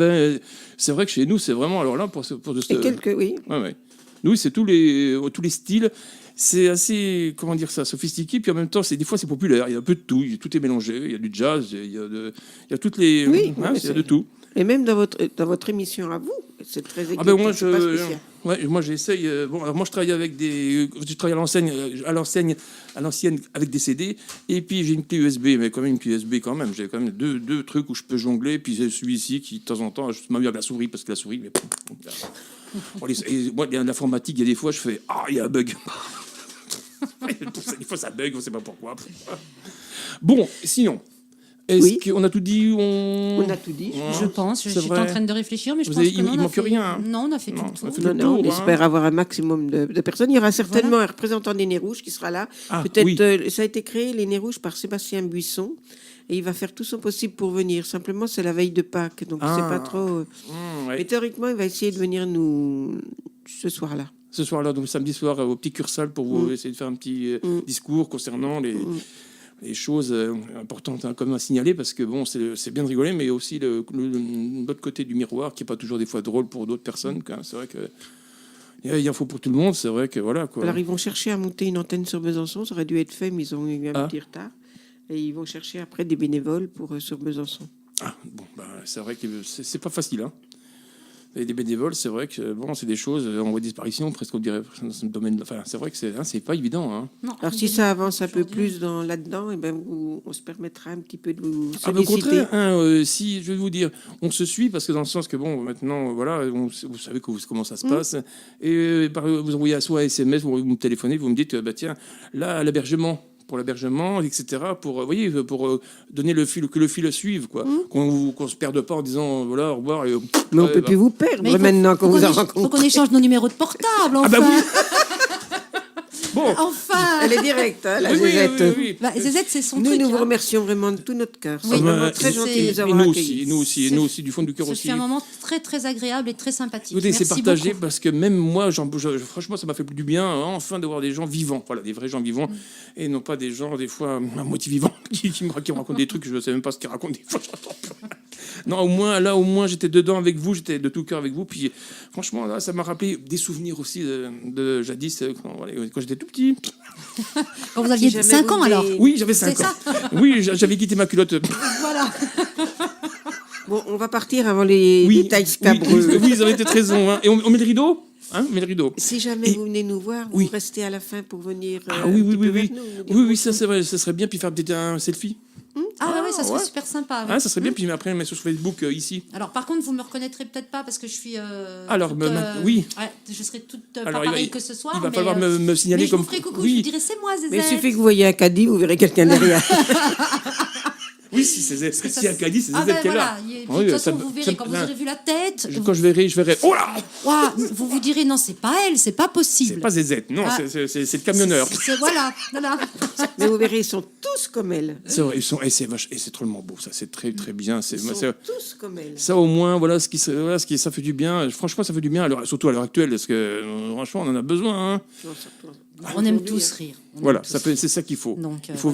c'est vrai que chez nous, c'est vraiment. Alors là, pour Et quelques, oui. Ouais. Nous, c'est tous les styles. C'est assez, comment dire ça, sophistiqué. Puis en même temps, des fois, c'est populaire. Il y a un peu de tout. Tout est mélangé. Il y a du jazz. Il y a toutes les. Oui, il y a de tout. Et même dans votre émission à vous, c'est très exotique, moi j'essaye. Alors moi je travaille à l'ancienne avec des CD, et puis j'ai une clé USB, mais quand même une clé USB quand même. J'ai quand même deux trucs où je peux jongler, puis j'ai celui-ci qui de temps en temps je m'amuse avec la souris parce que la souris. Mais... moi l'informatique, il y a des fois je fais il y a un bug. Des fois ça bug, on sait pas pourquoi. Bon, sinon. Est-ce qu'on a tout dit On a tout dit. Je pense. Je suis en train de réfléchir, mais je pense qu'il ne manque rien. Hein. Non, on a fait tout le tour. On espère avoir un maximum de personnes. Il y aura certainement un représentant des Nez Rouges qui sera là. Peut-être. Ça a été créé, les Nez Rouges, par Sébastien Buisson. Et il va faire tout son possible pour venir. Simplement, c'est la veille de Pâques. Donc, c'est pas trop... Mais théoriquement, il va essayer de venir nous... ce soir-là. Ce soir-là, donc samedi soir, au petit Cursal, pour vous essayer de faire un petit discours concernant les choses importantes comme à signaler, parce que bon, c'est bien de rigoler, mais aussi l'autre côté du miroir qui n'est pas toujours des fois drôle pour d'autres personnes. C'est vrai que il en faut pour tout le monde, c'est vrai que voilà quoi. Alors ils vont chercher à monter une antenne sur Besançon, ça aurait dû être fait, mais ils ont eu un petit retard. Et ils vont chercher après des bénévoles sur Besançon. C'est vrai que c'est pas facile, hein. Et des bénévoles, c'est vrai que bon, c'est des choses en voie de disparition, presque on dirait dans ce domaine. Enfin, c'est vrai que c'est pas évident. Hein. Non, alors si ça avance un peu plus là-dedans, on se permettra un petit peu de vous solliciter. Au contraire, si je vais vous dire, on se suit parce que dans le sens que bon, maintenant, voilà, vous savez comment ça se passe. Et vous envoyez soit SMS, vous me téléphonez, vous me dites, tiens, là, pour l'hébergement, etc., pour donner que le fil suive, quoi. Qu'on se perde pas en disant, voilà, au revoir. Mais on peut plus vous perdre maintenant qu'on vous a rencontré. Il faut qu'on échange nos numéros de portable, enfin. Oui. Bon. Enfin. Elle est directe, hein, la Zézette. Oui. Zézette, c'est son truc. Nous vous remercions vraiment de tout notre cœur. C'est vraiment très gentil de nous avoir accueillis. Nous aussi, du fond du cœur aussi. C'est un moment très, très agréable et très sympathique. Écoutez, c'est partagé parce que même moi, franchement, ça m'a fait du bien, enfin, de voir des gens vivants. Voilà, des vrais gens vivants. Et non pas des gens, des fois, à moitié vivants, qui me racontent des trucs, je ne sais même pas ce qu'ils racontent des fois, j'entends plus rien. Non, au moins, j'étais dedans avec vous, j'étais de tout cœur avec vous. Puis, franchement, là, ça m'a rappelé des souvenirs aussi de jadis, quand j'étais tout petit. Quand vous aviez 5 ans, alors. Oui, j'avais 5 ans. Oui, j'avais quitté ma culotte. Voilà. Bon, on va partir avant les détails scabreux. Oui, ils avaient peut-être raison. Hein. Et on met le rideau. On met le rideau. Si jamais vous venez nous voir, vous restez à la fin pour venir. Oui, ça c'est vrai, ça serait bien, puis faire peut-être un selfie. Oui, ça serait super sympa. Ça serait bien, puis après, mettre sur Facebook ici. Alors, par contre, vous me reconnaîtrez peut-être pas parce que je suis. Oui. Ouais, je serai toute pas pareille que ce soir. Il va falloir me signaler comme. Je vous ferai coucou, je vous dirai c'est moi, Zézette. Mais il suffit que vous voyez un caddie, vous verrez quelqu'un derrière. Oui, si un caddie, c'est Zézette qui est là. De toute façon, vous verrez, quand vous aurez vu la tête... Quand je verrai, oh là, vous vous direz, non, c'est pas elle, c'est pas possible. C'est pas Zézette, non, c'est le camionneur. Voilà. Mais vous verrez, ils sont tous comme elle. C'est vrai, c'est drôlement beau, ça, c'est très, très bien. Ils sont tous comme elle. Ça, au moins, ça fait du bien. Franchement, ça fait du bien, surtout à l'heure actuelle, parce que, franchement, on en a besoin. Hein. On aime tous rire. Voilà, c'est ça qu'il faut. Donc, il faut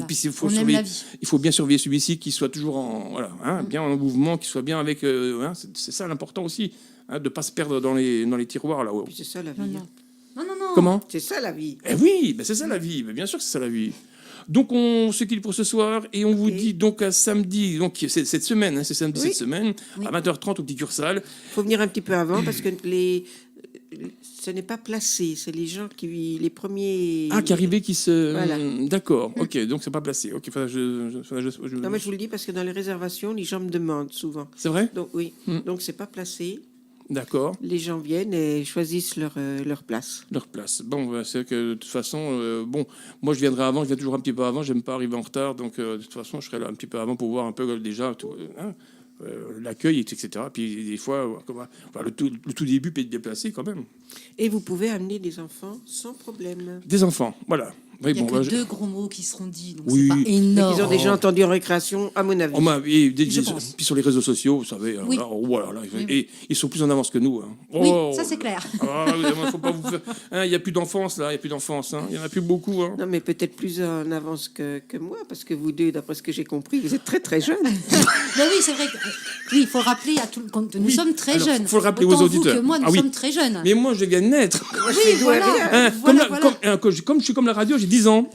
bien surveiller celui-ci, qu'il soit toujours bien en mouvement, qu'il soit bien avec. C'est ça l'important aussi, de ne pas se perdre dans les tiroirs là-haut. C'est ça la vie. Non. Comment ? C'est ça la vie. Oui, c'est ça la vie. Mais bien sûr que c'est ça la vie. Donc on se quitte pour ce soir et on vous dit donc à samedi, donc c'est cette semaine, c'est samedi cette semaine, à 20h30 au petit Cursal. Il faut venir un petit peu avant parce que ce n'est pas placé, c'est les gens les premiers... qui arrivaient, qui se... Voilà. D'accord, ok, donc c'est pas placé. Ok, non, mais je vous le dis parce que dans les réservations, les gens me demandent souvent. C'est vrai ? Donc oui, donc c'est pas placé. D'accord. Les gens viennent et choisissent leur place. Leur place. Bon, c'est que de toute façon, moi je viendrai avant, je viens toujours un petit peu avant, j'aime pas arriver en retard, donc de toute façon je serai là un petit peu avant pour voir un peu déjà tout, l'accueil, etc. Puis des fois, le tout début peut être déplacé quand même. Et vous pouvez amener des enfants sans problème. Des enfants, voilà. Oui, il y a que 2 gros mots qui seront dits, donc c'est pas énorme. Ils ont déjà entendu en récréation, à mon avis. Puis sur les réseaux sociaux, vous savez, et ils sont plus en avance que nous. Hein. Oui, ça c'est clair. Faut pas vous faire... il n'y a plus d'enfance, là, il n'y a plus d'enfance. Hein. Il n'y en a plus beaucoup. Hein. Non, mais peut-être plus en avance que moi, parce que vous deux, d'après ce que j'ai compris, vous êtes très très jeunes. Mais oui, c'est vrai. Il faut rappeler à tout le monde que nous sommes très jeunes. Il faut le rappeler aux auditeurs. Que moi, nous sommes très jeunes. Mais moi, je viens de naître. Moi, je fais voilà. Comme je suis comme la radio, j'ai j'ai 10 ans.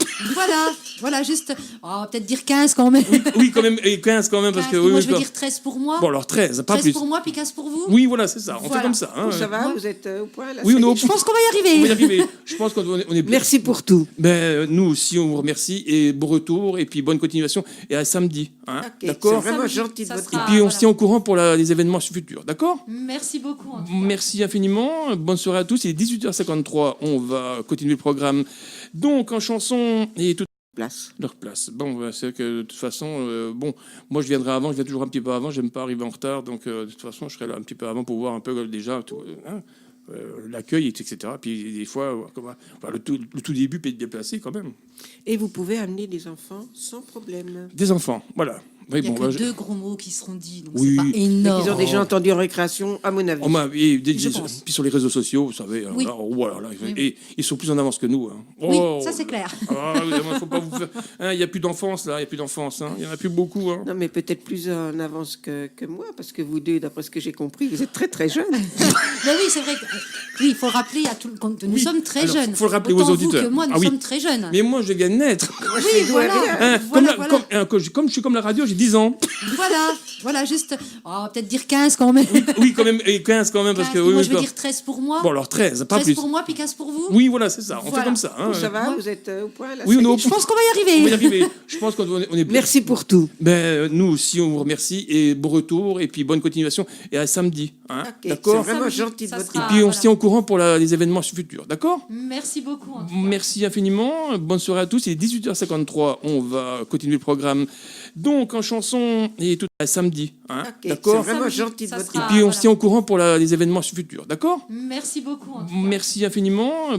Voilà, juste, peut-être dire 15 quand même. Oui, quand même, et 15 quand même, 15, parce que... Moi, je veux dire 13 pour moi. Bon, alors 13, pas 13 plus. pour moi, puis 15 pour vous. Oui, voilà, c'est ça, on fait comme ça. Hein. Ça va, vous êtes au point, là? Oui, je pense qu'on va y arriver. On va y arriver. Je pense qu'on est bien. Merci pour tout. Ben, nous aussi, on vous remercie, et bon retour, et puis bonne continuation, et à samedi. Hein, Okay. D'accord? C'est vraiment gentil de votre part. Et puis, on se tient au courant pour les événements futurs, d'accord? Merci beaucoup. Merci infiniment. Bonne soirée à tous. Il est 18h53. On va continuer le programme. Donc, en chanson et tout. Leur place. Bon, c'est que de toute façon, moi je viendrai avant, je viens toujours un petit peu avant, j'aime pas arriver en retard, donc de toute façon je serai là un petit peu avant pour voir un peu déjà tout, l'accueil, etc. Puis des fois, le tout début peut être déplacé quand même. Et vous pouvez amener des enfants sans problème. Des enfants, voilà. Oui, il y a que deux gros mots qui seront dits, donc oui. C'est pas énorme. Ils ont déjà entendu en récréation, à mon avis. Puis sur les réseaux sociaux, vous savez, oui. Et ils sont plus en avance que nous. Hein. Oui, ça c'est clair. Faut pas vous faire... il n'y a plus d'enfance, là, il n'y a plus d'enfance. Il n'y en a plus beaucoup. Hein. Non, mais peut-être plus en avance que moi, parce que vous deux, d'après ce que j'ai compris, vous êtes très très jeunes. Ben oui, c'est vrai. Oui, il faut rappeler à tout le monde. Nous sommes très jeunes. Il faut le rappeler aux auditeurs. Vous que moi, nous sommes très jeunes. Mais moi, je viens de naître. Oui, voilà. Comme je suis comme la radio, j'ai 10 ans. Voilà, juste, peut-être dire 15 quand même. Oui, quand même, et 15 quand même, 15, parce que... moi, je veux dire 13 pour moi. Bon, alors 13, pas 13 plus. 13 pour moi, puis 15 pour vous. Oui, voilà, c'est ça, on fait comme ça. Hein. Ça va, vous êtes au point, là? Oui, je pense qu'on va y arriver. On va y arriver. Je pense qu'on est bien. Merci pour tout. Ben, nous aussi, on vous remercie, et bon retour, et puis bonne continuation, et à samedi. Hein. Okay. D'accord? C'est vraiment gentil de votre part. Et puis, on se tient au courant pour les événements futurs, d'accord? Merci beaucoup. Merci infiniment. Bonne soirée à tous. Il est 18h53. On va continuer le programme. Donc, en chanson et tout à samedi. Hein, okay. D'accord? C'est vraiment gentil de votre part. Et puis, on se tient au courant pour les événements futurs. D'accord? Merci beaucoup. Merci infiniment.